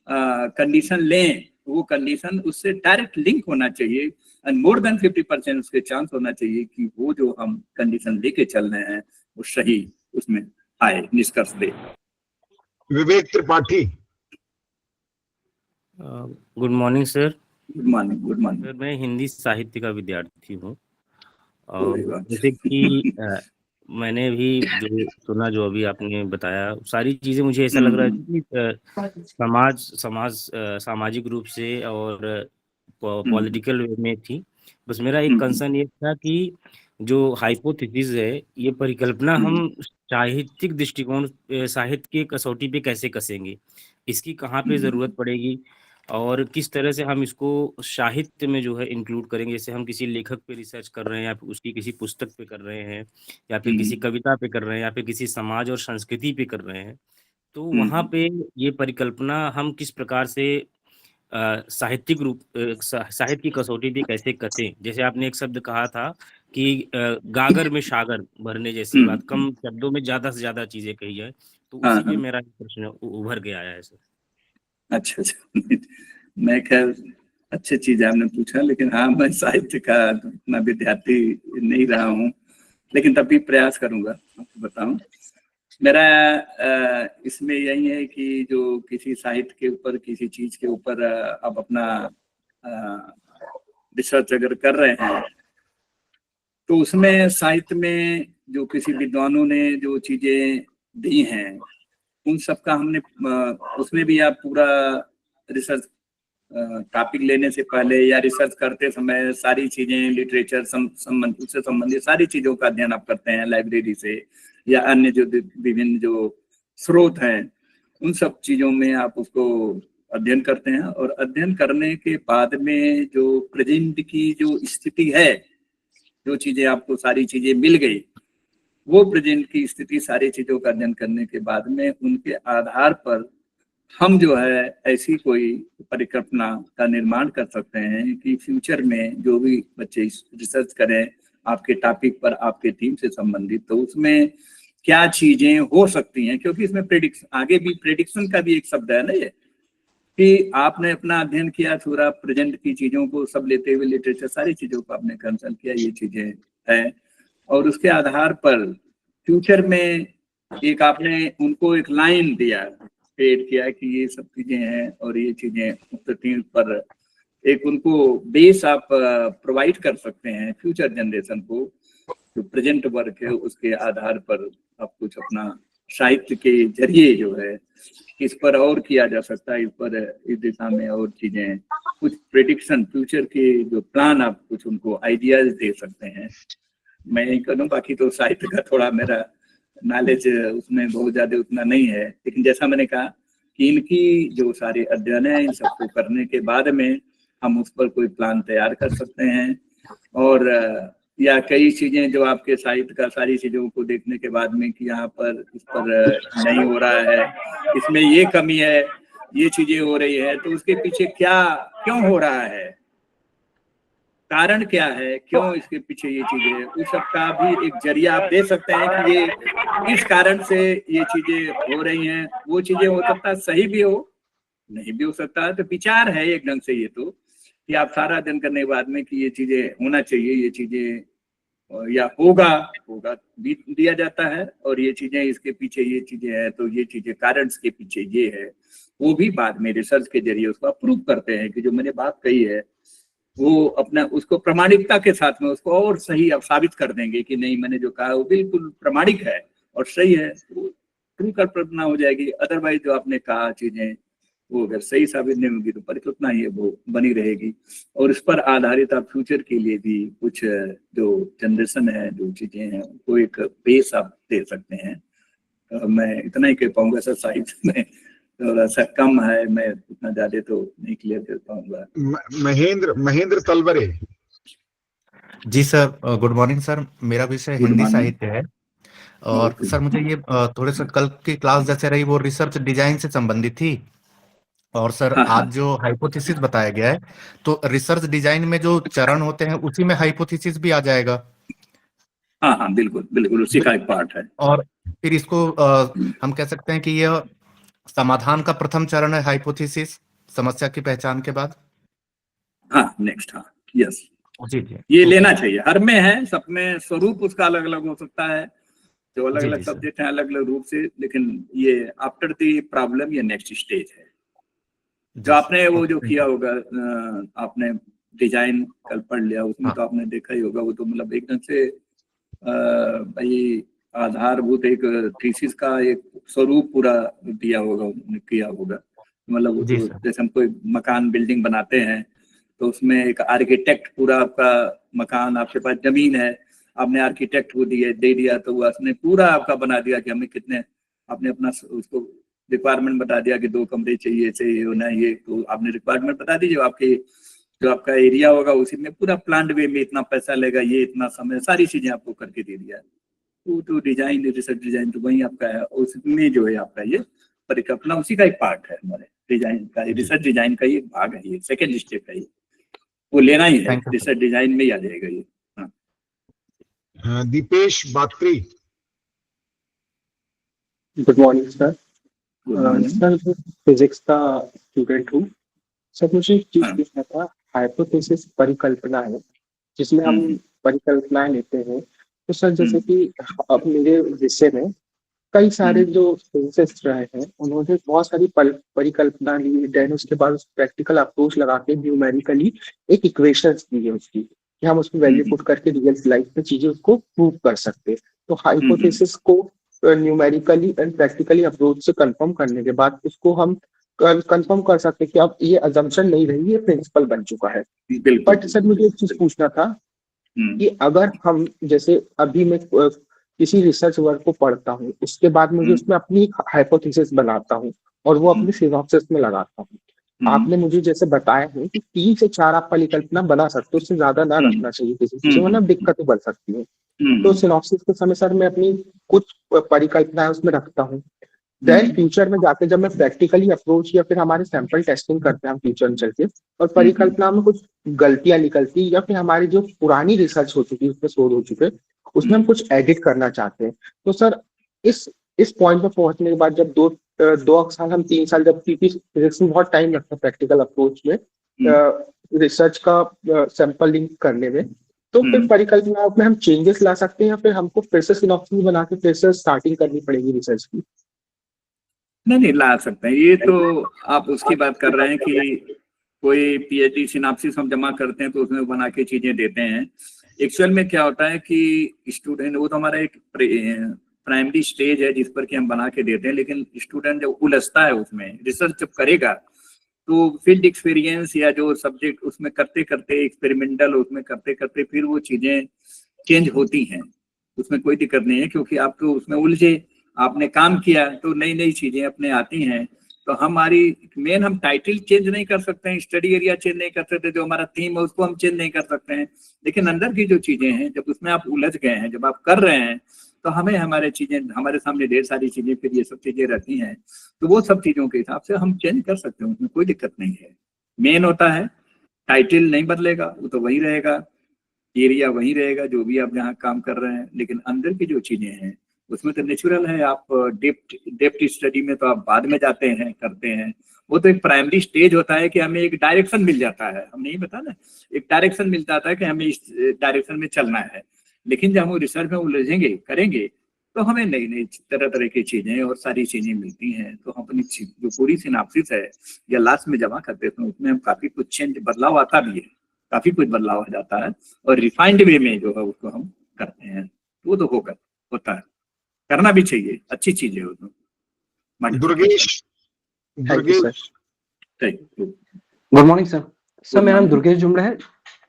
कंडीशन लें वो कंडीशन उससे डायरेक्ट लिंक होना चाहिए एंड मोर देन 50% उसके चांस होना चाहिए कि वो जो हम कंडीशन लेके चल रहे हैं वो सही उसमें आए, निष्कर्ष दे। Vivek Tripathi. Good morning sir. Good morning. Good morning sir, मैं हिंदी साहित्य का विद्यार्थी हूँ और कोई बात जैसे कि मैंने भी जो सुना, जो अभी आपने बताया, सारी चीजें मुझे ऐसा लग रहा है कि सामाजिक रूप से और पॉलिटिकल वे में थी। बस मेरा एक कंसर्न ये था कि जो हाइपोथेसिस है, ये परिकल्पना हम साहित्यिक दृष्टिकोण, साहित्य की कसौटी पे कैसे कसेंगे, इसकी कहाँ पे जरूरत पड़ेगी और किस तरह से हम इसको साहित्य में जो है इंक्लूड करेंगे। जैसे हम किसी लेखक पे रिसर्च कर रहे हैं या फिर उसकी किसी पुस्तक पे कर रहे हैं या फिर किसी कविता पे कर रहे हैं या फिर किसी समाज और संस्कृति पे कर रहे हैं, तो वहाँ पे ये परिकल्पना हम किस प्रकार से साहित्यिक रूप साहित्य की कसौटी पे कैसे कसें। जैसे आपने एक शब्द कहा था कि गागर में सागर भरने जैसी बात, कम शब्दों में ज्यादा से ज्यादा चीजें कही है। तो उसी पे मेरा प्रश्न उभर के आया है सर। अच्छा मैं खैर अच्छी चीज आपने पूछा, लेकिन हाँ मैं साहित्य का उतना विद्यार्थी नहीं रहा हूँ, लेकिन तब भी प्रयास करूंगा आपको बताऊं। मेरा इसमें यही है कि जो किसी साहित्य के ऊपर, किसी चीज के ऊपर आप अपना रिसर्च अगर कर रहे हैं तो उसमें साहित्य में जो किसी विद्वानों ने जो चीजें दी हैं उन सब का हमने उसमें भी आप पूरा रिसर्च टॉपिक लेने से पहले या रिसर्च करते समय सारी चीजें, लिटरेचर उससे संबंधित सारी चीजों का अध्ययन आप करते हैं लाइब्रेरी से या अन्य जो विभिन्न जो स्रोत हैं उन सब चीजों में आप उसको अध्ययन करते हैं। और अध्ययन करने के बाद में जो प्रेजेंट की जो स्थिति है, जो चीजें आपको सारी चीजें मिल गई, वो प्रेजेंट की स्थिति सारी चीजों का अध्ययन करने के बाद में उनके आधार पर हम जो है ऐसी कोई परिकल्पना का निर्माण कर सकते हैं कि फ्यूचर में जो भी बच्चे रिसर्च करें आपके टॉपिक पर, आपके थीम से संबंधित, तो उसमें क्या चीजें हो सकती हैं। क्योंकि इसमें प्रेडिक्शन, आगे भी प्रेडिक्शन का भी एक शब्द है ना ये, कि आपने अपना अध्ययन किया पूरा प्रेजेंट की चीजों को सब लेते हुए, लिटरेचर सारी चीजों को आपने कंसल्ट किया, ये चीजें हैं और उसके आधार पर फ्यूचर में एक आपने उनको एक लाइन दिया, क्रिएट किया कि ये सब चीजें हैं और ये चीजें पर एक उनको बेस आप प्रोवाइड कर सकते हैं फ्यूचर जनरेशन को। जो प्रेजेंट वर्क है उसके आधार पर आप कुछ अपना साहित्य के जरिए जो है इस पर और किया जा सकता है, इस पर इस दिशा में और चीजें, कुछ प्रेडिक्शन फ्यूचर के जो प्लान आप कुछ उनको आइडियाज दे सकते हैं। मैं यही करूँ, बाकी तो साहित्य का थोड़ा मेरा नॉलेज उसमें बहुत ज्यादा उतना नहीं है, लेकिन जैसा मैंने कहा कि इनकी जो सारे अध्ययन है इन सबको करने के बाद में हम उस पर कोई प्लान तैयार कर सकते हैं। और या कई चीजें जो आपके साहित्य का सारी चीजों को देखने के बाद में कि यहाँ पर इस पर नहीं हो रहा है, इसमें ये कमी है, ये चीजें हो रही है, तो उसके पीछे क्या क्यों हो रहा है, कारण क्या है, क्यों इसके पीछे ये चीजें है, उस सब का भी एक जरिया आप दे सकते हैं कि ये इस कारण से ये चीजें हो रही हैं। वो चीजें हो सकता है सही भी हो, नहीं भी हो सकता है। तो विचार है एक ढंग से ये तो, कि आप सारा अध्ययन करने के बाद में कि ये चीजें होना चाहिए, ये चीजें या होगा भी दिया जाता है, और ये चीजें इसके पीछे ये चीजें है, तो ये चीजें कारण के पीछे ये है, वो भी बाद में रिसर्च के जरिए उसको अप्रूव करते हैं कि जो मैंने बात कही है वो अपना उसको प्रामाणिकता के साथ में उसको और सही अब साबित कर देंगे कि नहीं, मैंने जो कहा वो बिल्कुल प्रामाणिक है और सही है, वो ट्रू कल्पना हो जाएगी। अदरवाइज जो आपने कहा चीजें वो अगर सही साबित नहीं होगी तो परिकल्पना ही वो बनी रहेगी, और इस पर आधारित आप फ्यूचर के लिए भी कुछ जो जनरेशन है, जो चीजें हैं, उनको एक बेस आप दे सकते हैं। मैं इतना ही कह पाऊंगा सर, साहित्य में थोड़ा सा कम है, मैं उतना ज्यादा तो नहीं क्लियर कर पाऊंगा। महेंद्र तलवरे। जी सर, गुड मॉर्निंग सर। मेरा विषय हिंदी साहित्य है, और सर मुझे ये थोड़े से कल की क्लास जैसे रही वो रिसर्च डिजाइन से संबंधित थी, और सर आज जो हाइपोथेसिस बताया गया है, तो रिसर्च डिजाइन में जो चरण होते हैं उसी में हाइपोथेसिस भी आ जाएगा। हाँ, बिल्कुल उसी का एक पार्ट है। और फिर इसको हम कह सकते हैं कि यह समाधान का प्रथम चरण है, हाइपोथेसिस, समस्या की पहचान के बाद। हाँ, नेक्स्ट, हाँ, यस, जी ये लेना चाहिए। हर में है, सब में स्वरूप उसका अलग अलग हो सकता है, जो अलग अलग सब्जेक्ट है अलग अलग रूप से, लेकिन ये आफ्टर द प्रॉब्लम ये नेक्स्ट स्टेज है। जो आपने वो जो किया होगा, आपने डिजाइन कल पढ़ लिया, उसमें तो आपने देखा ही होगा, वो तो मतलब एक ढंग से भाई आधारभूत एक थीसिस का एक स्वरूप पूरा दिया होगा, उन्होंने किया होगा। मतलब वो तो जैसे हम कोई मकान बिल्डिंग बनाते हैं तो उसमें एक आर्किटेक्ट पूरा आपका मकान, आपके पास जमीन है, आपने आर्किटेक्ट को दे दिया, तो वो उसने पूरा आपका बना दिया कि हमें कितने, आपने अपना उसको रिक्वायरमेंट बता दिया कि 2 कमरे चाहिए, चाहिए होना ये, तो आपने रिक्वायरमेंट बता दी, जो आपका एरिया होगा उसी में पूरा प्लान वे में इतना पैसा लेगा, ये इतना समय, सारी चीजें आपको करके दे दिया। तो डिजाइन, रिसर्च डिजाइन तो वही आपका है, उसमें जो है आपका ये परिकल्पना उसी का एक पार्ट है, हमारे डिजाइन का, रिसर्च डिजाइन का ही एक भाग है, ये सेकेंड स्टेप है, ये वो लेना ही है, रिसर्च डिजाइन में ही आ जाएगा ये। हाँ, Deepesh Batri. Good morning sir. Sir physics का स्टूडेंट हूँ सर। मुझे एक चीज पूछना था, हाइपोथेसिस परिकल्पना है जिसमें हम परिकल्पनाएं लेते हैं, तो सर जैसे कि अब मेरे विषय में कई सारे जो फिजिसिस्ट रहे हैं उन्होंने बहुत सारी परिकल्पना ली, देन उसके बाद प्रैक्टिकल अप्रोच लगा के न्यूमेरिकली एक इक्वेशंस दी है उसकी, कि हम उसमें वैल्यू पुट करके रियल लाइफ में चीजें उसको प्रूव कर सकते हैं। तो हाइपोथेसिस को न्यूमेरिकली एंड प्रैक्टिकली अप्रोच से कंफर्म करने के बाद उसको हम कंफर्म कर सकते हैं कि अब ये अजम्पशन नहीं रही, ये प्रिंसिपल बन चुका है। बट सर मुझे एक चीज पूछना था कि अगर हम जैसे अभी मैं किसी रिसर्च वर्क को पढ़ता हूँ, उसके बाद मुझे उसमें अपनी एक हाइपोथेसिस बनाता हूँ और वो अपनी सिनॉप्सिस में लगाता हूँ। आपने मुझे जैसे बताया है कि 3 से 4 आप परिकल्पना बना सकते हो, उससे ज्यादा ना रखना चाहिए किसी चीज, वरना दिक्कतें बढ़ सकती है। तो सिनॉप्सिस के समय सर मैं अपनी कुछ परिकल्पनाएं उसमें रखता हूँ, देन फ्यूचर में जाके जब मैं प्रैक्टिकली अप्रोच या फिर हमारे सैंपल टेस्टिंग करते हैं हम फ्यूचर में चलते, और परिकल्पना में कुछ गलतियां निकलती या फिर हमारी जो पुरानी रिसर्च हो चुकी है उसमें शोध हो चुके, उसमें हम कुछ एडिट करना चाहते हैं। तो सर इस पॉइंट पे पहुंचने के बाद जब 2 साल हम 3 साल, जब फिजिक्स में बहुत टाइम लगता है प्रैक्टिकल अप्रोच में रिसर्च का सैंपलिंग करने में, तो फिर परिकल्पना में हम चेंजेस ला सकते हैं या फिर हमको फिर से सिनॉप्सिस बना के फिर से स्टार्टिंग करनी पड़ेगी रिसर्च की? नहीं, ला सकते हैं। ये तो आप उसकी बात कर रहे हैं कि कोई पीएचडी सिनॉप्सिस हम जमा करते हैं तो उसमें बना के चीजें देते हैं। एक्चुअल में क्या होता है कि स्टूडेंट, वो तो हमारा एक प्राइमरी स्टेज है जिस पर कि हम बना के देते हैं, लेकिन स्टूडेंट जब उलझता है उसमें, रिसर्च जब करेगा तो फील्ड एक्सपीरियंस या जो सब्जेक्ट उसमें करते करते, एक्सपेरिमेंटल उसमें करते करते फिर वो चीजें चेंज होती हैं, उसमें कोई दिक्कत नहीं है, क्योंकि आप तो उसमें उलझे, आपने काम किया तो नई नई चीजें अपने आती हैं। तो हमारी मेन, हम टाइटल चेंज नहीं कर सकते हैं, स्टडी एरिया चेंज नहीं कर सकते, जो हमारा थीम है उसको हम चेंज नहीं कर सकते हैं, लेकिन अंदर की जो चीजें हैं जब उसमें आप उलझ गए हैं, जब आप कर रहे हैं, तो हमें हमारे चीजें, हमारे सामने ढेर सारी चीजें फिर ये सब चीजें रहती हैं, तो वो सब चीजों के हिसाब से हम चेंज कर सकते हैं, उसमें कोई दिक्कत नहीं है। मेन होता है टाइटल नहीं बदलेगा, वो तो वही रहेगा, एरिया वही रहेगा जो भी आप जहाँ काम कर रहे हैं, लेकिन अंदर की जो चीजें हैं उसमें तो नेचुरल है। आप डेप्थ स्टडी में तो आप बाद में जाते हैं, करते हैं, वो तो एक प्राइमरी स्टेज होता है कि हमें एक डायरेक्शन मिल जाता है, हम नहीं बता ना, एक डायरेक्शन मिल जाता है कि हमें इस डायरेक्शन में चलना है। लेकिन जब हम रिसर्च में उलझेंगे करेंगे तो हमें नई नई तरह तरह की चीजें और सारी चीजें मिलती हैं, तो हम अपनी जो पूरी सिनाप्सिस है या लास्ट में जमा करते हैं उसमें हम काफी कुछ चेंज बदलाव आता भी है, काफी कुछ बदलाव आ जाता है, और रिफाइंड वे में जो है उसको हम करते हैं, वो तो होता है, करना भी चाहिए, अच्छी चीज है वो तो। Durgesh good morning sir. Sir मेरा नाम दुर्गेश जुमरे है,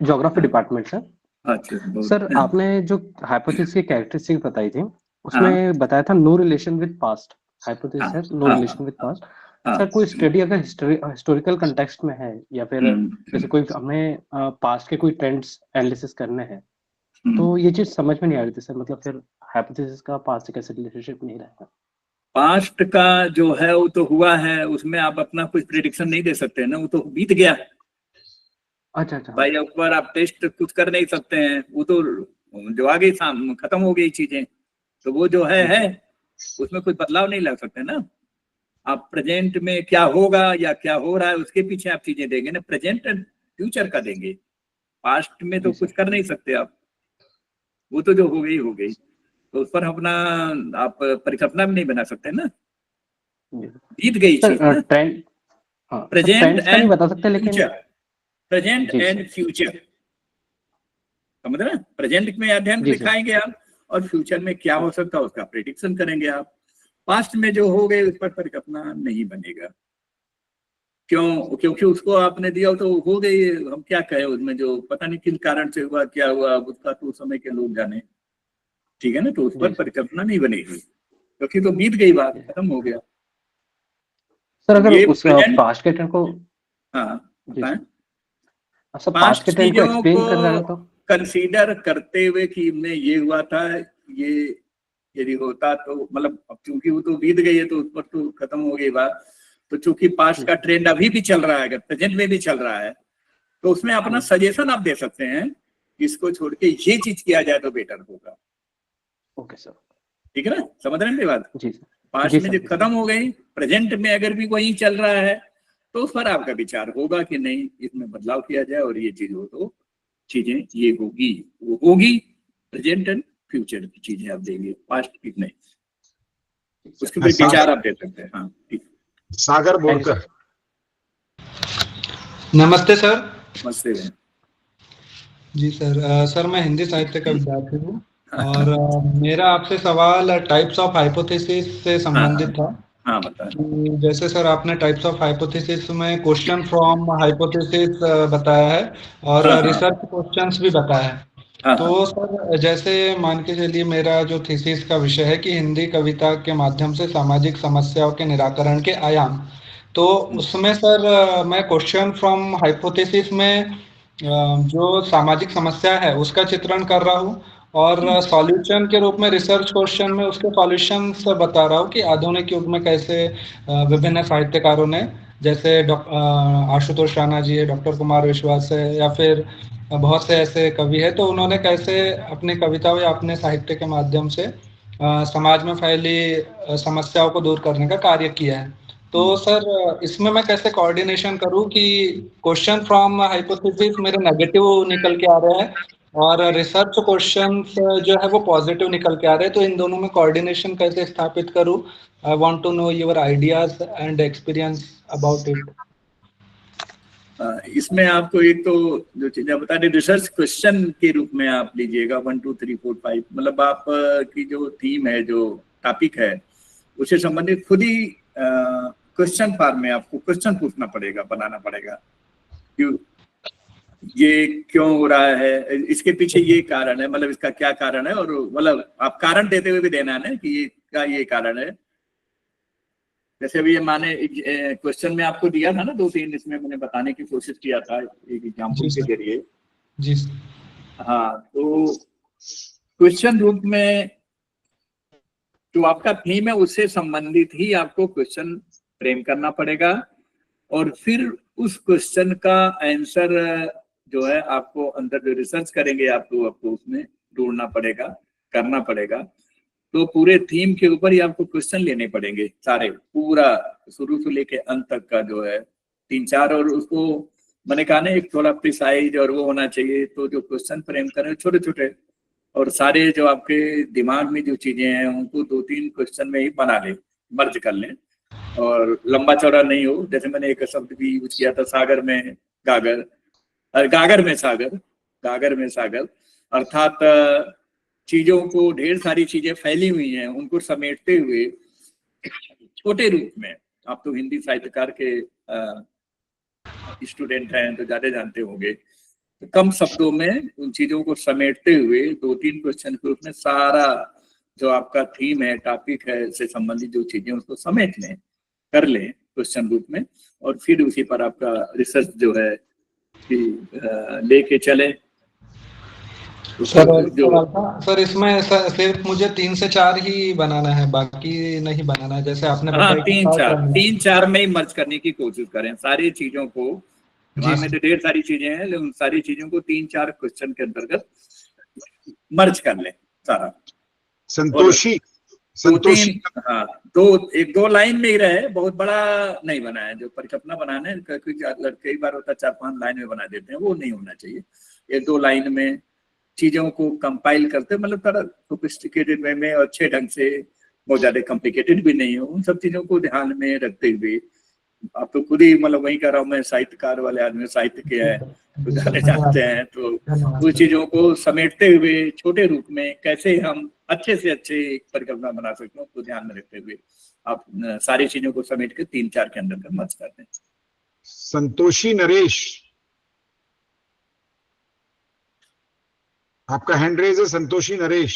ज्योग्राफी डिपार्टमेंट सर। अच्छा सर आपने जो हाइपोथेसिस की कैरेक्टरिस्टिक बताई थी उसमें बताया था no relation with past, hypothesis है no relation with past. Sir कोई स्टडी अगर हिस्टोरिकल कंटेक्स्ट में है या फिर जैसे कोई हमें पास्ट के कोई ट्रेंड्स एनालिसिस करने हैं तो ये चीज समझ में नहीं आ रही थी सर, मतलब फिर हाइपोथेसिस का पास्ट से कैसे रिलेशनशिप नहीं रहेगा? पास्ट का जो है वो तो हुआ है, उसमें आप अपना कुछ प्रेडिक्शन नहीं दे सकते ना, वो तो बीत गया। अच्छा भाई ऊपर आप टेस्ट कुछ कर नहीं सकते हैं, वो तो जो आ गई खत्म हो गई चीजें, तो वो जो है उसमें कुछ बदलाव नहीं ला सकते ना। आप प्रेजेंट में क्या होगा या क्या हो रहा है उसके पीछे आप चीजें देंगे ना, प्रेजेंट एंड फ्यूचर का देंगे, पास्ट में तो कुछ कर नहीं सकते आप, वो तो जो हो गई, तो उस पर अपना आप परिकल्पना भी नहीं बना सकते ना, बीत गई चीज ना। प्रेजेंट एंड बता सकते लेकिन फ्यूचर, प्रेजेंट एंड फ्यूचर, समझ रहे हैं? प्रेजेंट में अध्ययन दिखाएंगे आप, और फ्यूचर में क्या हो सकता है उसका प्रेडिक्शन करेंगे आप। पास्ट में जो हो गए उस पर परिकल्पना नहीं बनेगा, क्योंकि उसको आपने दिया तो हो गई, हम क्या कहें उसमें, जो पता नहीं किस कारण से हुआ क्या हुआ उसका तो समय के लोग जाने, ठीक है ना, तो उस पर परिकल्पना नहीं बनेगी क्योंकि तो बीत गई बात, खत्म हो गया। सर अगर उस पास्ट के ट्रेंड को पास्ट चीजों को कंसीडर करते हुए कि इनमें ये हुआ था, ये यदि होता तो मतलब, क्योंकि वो तो बीत गई है तो उस पर तो खत्म हो गई बात, तो चूंकि पास्ट का ट्रेंड अभी भी चल रहा है, अगर प्रेजेंट में भी चल रहा है, तो उसमें अपना सजेशन आप दे सकते हैं, इसको छोड़ के ये चीज किया जाए तो बेटर होगा। ओके सर, ठीक है ना, समझ रहे हैं मेरी बात? जी पास्ट में जब खत्म हो गई, प्रेजेंट में अगर भी वही चल रहा है तो उस पर आपका विचार होगा कि नहीं इसमें बदलाव किया जाए और ये चीज हो तो चीजें ये होगी, वो होगी, प्रेजेंट एंड फ्यूचर की चीजें आप देंगे, पास्ट की नहीं, उसके भी विचार आप दे सकते हैं। हाँ ठीक। सागर बोलकर। नमस्ते सर। नमस्ते जी सर। सर मैं हिंदी साहित्य का विद्यार्थी हूँ और मेरा आपसे सवाल टाइप्स ऑफ हाइपोथेसिस से संबंधित था। हाँ बताएं। जैसे सर आपने टाइप्स ऑफ हाइपोथेसिस में क्वेश्चन फ्रॉम हाइपोथेसिस बताया है और रिसर्च क्वेश्चंस भी बताया है। तो सर जैसे मान के चलिए मेरा जो थीसिस का विषय है कि हिंदी कविता के माध्यम से सामाजिक समस्याओं के निराकरण के आयाम, तो उसमें सर मैं क्वेश्चन फ्रॉम हाइपोथेसिस में जो सामाजिक समस्या है उसका चित्रण कर रहा हूँ और सॉल्यूशन के रूप में रिसर्च क्वेश्चन में उसके सॉल्यूशंस बता रहा हूँ कि आधुनिक युग में कैसे विभिन्न साहित्यकारों ने, जैसे आशुतोष राणा जी है, डॉक्टर कुमार विश्वास है, या फिर बहुत से ऐसे कवि है, तो उन्होंने कैसे अपनी कविताओं या अपने साहित्य के माध्यम से समाज में फैली समस्याओं को दूर करने का कार्य किया है। तो सर इसमें मैं कैसे कोऑर्डिनेशन करूं कि क्वेश्चन फ्रॉम हाइपोथेसिस मेरे नेगेटिव निकल के आ रहे हैं और रिसर्च क्वेश्चंस जो है वो पॉजिटिव निकल के आ रहे हैं, तो इन दोनों में कोऑर्डिनेशन कैसे स्थापित करूं? I want to know your ideas and experience about it. इसमें आपको एक तो जो चीजें बता रहे, रिसर्च क्वेश्चन के रूप में आप लीजिएगा 1 2 3 4 5, मतलब आप की जो थीम है, जो टॉपिक है, उससे संबंधित खुद ही क्वेश्चन फॉर्म में आपको क्वेश्चन पूछना पड़ेगा, बनाना पड़ेगा, क्यों ये क्यों हो रहा है, इसके पीछे ये कारण है, मतलब इसका क्या कारण है, और मतलब आप कारण देते हुए भी देना है ना कि ये का ये कारण है। जैसे अभी ये माने क्वेश्चन में आपको दिया था ना 2-3, इसमें मैंने बताने की कोशिश किया था एक एग्जाम्पल के जरिए। जी हाँ, तो क्वेश्चन रूप में जो आपका थीम है उससे संबंधित ही आपको क्वेश्चन फ्रेम करना पड़ेगा, और फिर उस क्वेश्चन का आंसर जो है आपको अंदर जो रिसर्च करेंगे आपको उसमें ढूंढना पड़ेगा, करना पड़ेगा। तो पूरे थीम के ऊपर ही आपको क्वेश्चन लेने पड़ेंगे सारे, पूरा शुरू से लेके अंत तक का जो है 3-4, और उसको मैंने कहा ना एक थोड़ा प्रिसाइज और वो होना चाहिए। तो जो क्वेश्चन फ्रेम करें छोटे छोटे, और सारे जो आपके दिमाग में जो चीजें हैं उनको 2-3 क्वेश्चन में ही बना लें, मर्ज कर लें, और लंबा चौड़ा नहीं हो। जैसे मैंने एक शब्द भी यूज किया था, सागर में गागर, गागर में सागर, गागर में सागर, अर्थात चीजों को, ढेर सारी चीजें फैली हुई हैं, उनको समेटते हुए छोटे रूप में। आप तो हिंदी साहित्यकार के स्टूडेंट हैं तो ज्यादा जानते होंगे, तो कम शब्दों में उन चीजों को समेटते हुए 2-3 क्वेश्चन के रूप में सारा जो आपका थीम है, टॉपिक है, से संबंधित जो चीजें उसको समेट लें, कर लें क्वेश्चन रूप में, और फिर उसी पर आपका रिसर्च जो है लेके चले। सर इसमें सिर्फ मुझे 3 से 4 ही बनाना है, बाकी नहीं बनाना है, जैसे आपने बताया। 3-4 में ही मर्ज करने की कोशिश करें सारी चीजों को। दिमाग में तो ढेर सारी चीजें हैं, लेकिन सारी चीजों को 3-4 क्वेश्चन के अंतर्गत मर्ज कर लें सारा। संतोषी, हाँ, 2 लाइन में ही रहे, बहुत बड़ा नहीं बनाया। जो परिकल्पना बनाना है कई बार होता है 4-5 लाइन में बना देते हैं, वो नहीं होना चाहिए। 1-2 लाइन में चीजों को कंपाइल करते, मतलब थोड़ा सोफिस्टिकेटेड वे में और अच्छे ढंग से, बहुत ज्यादा कॉम्प्लिकेटेड भी नहीं हो, उन सब चीजों को ध्यान में रखते हुए। आप तो खुद ही मतलब वही कर रहा हूँ मैं, साहित्यकार वाले आदमी, साहित्य के हैं तो ज्यादा जानते हैं, तो उन चीजों को समेटते हुए छोटे रूप में कैसे हम अच्छे से अच्छे एक परिकल्पना बना सकते हैं, उसको ध्यान में रखते हुए आप सारी चीजों को समेट के 3-4 के अंदर मर्ज कर दें। संतोषी नरेश, आपका हैंड रेज है। संतोषी नरेश,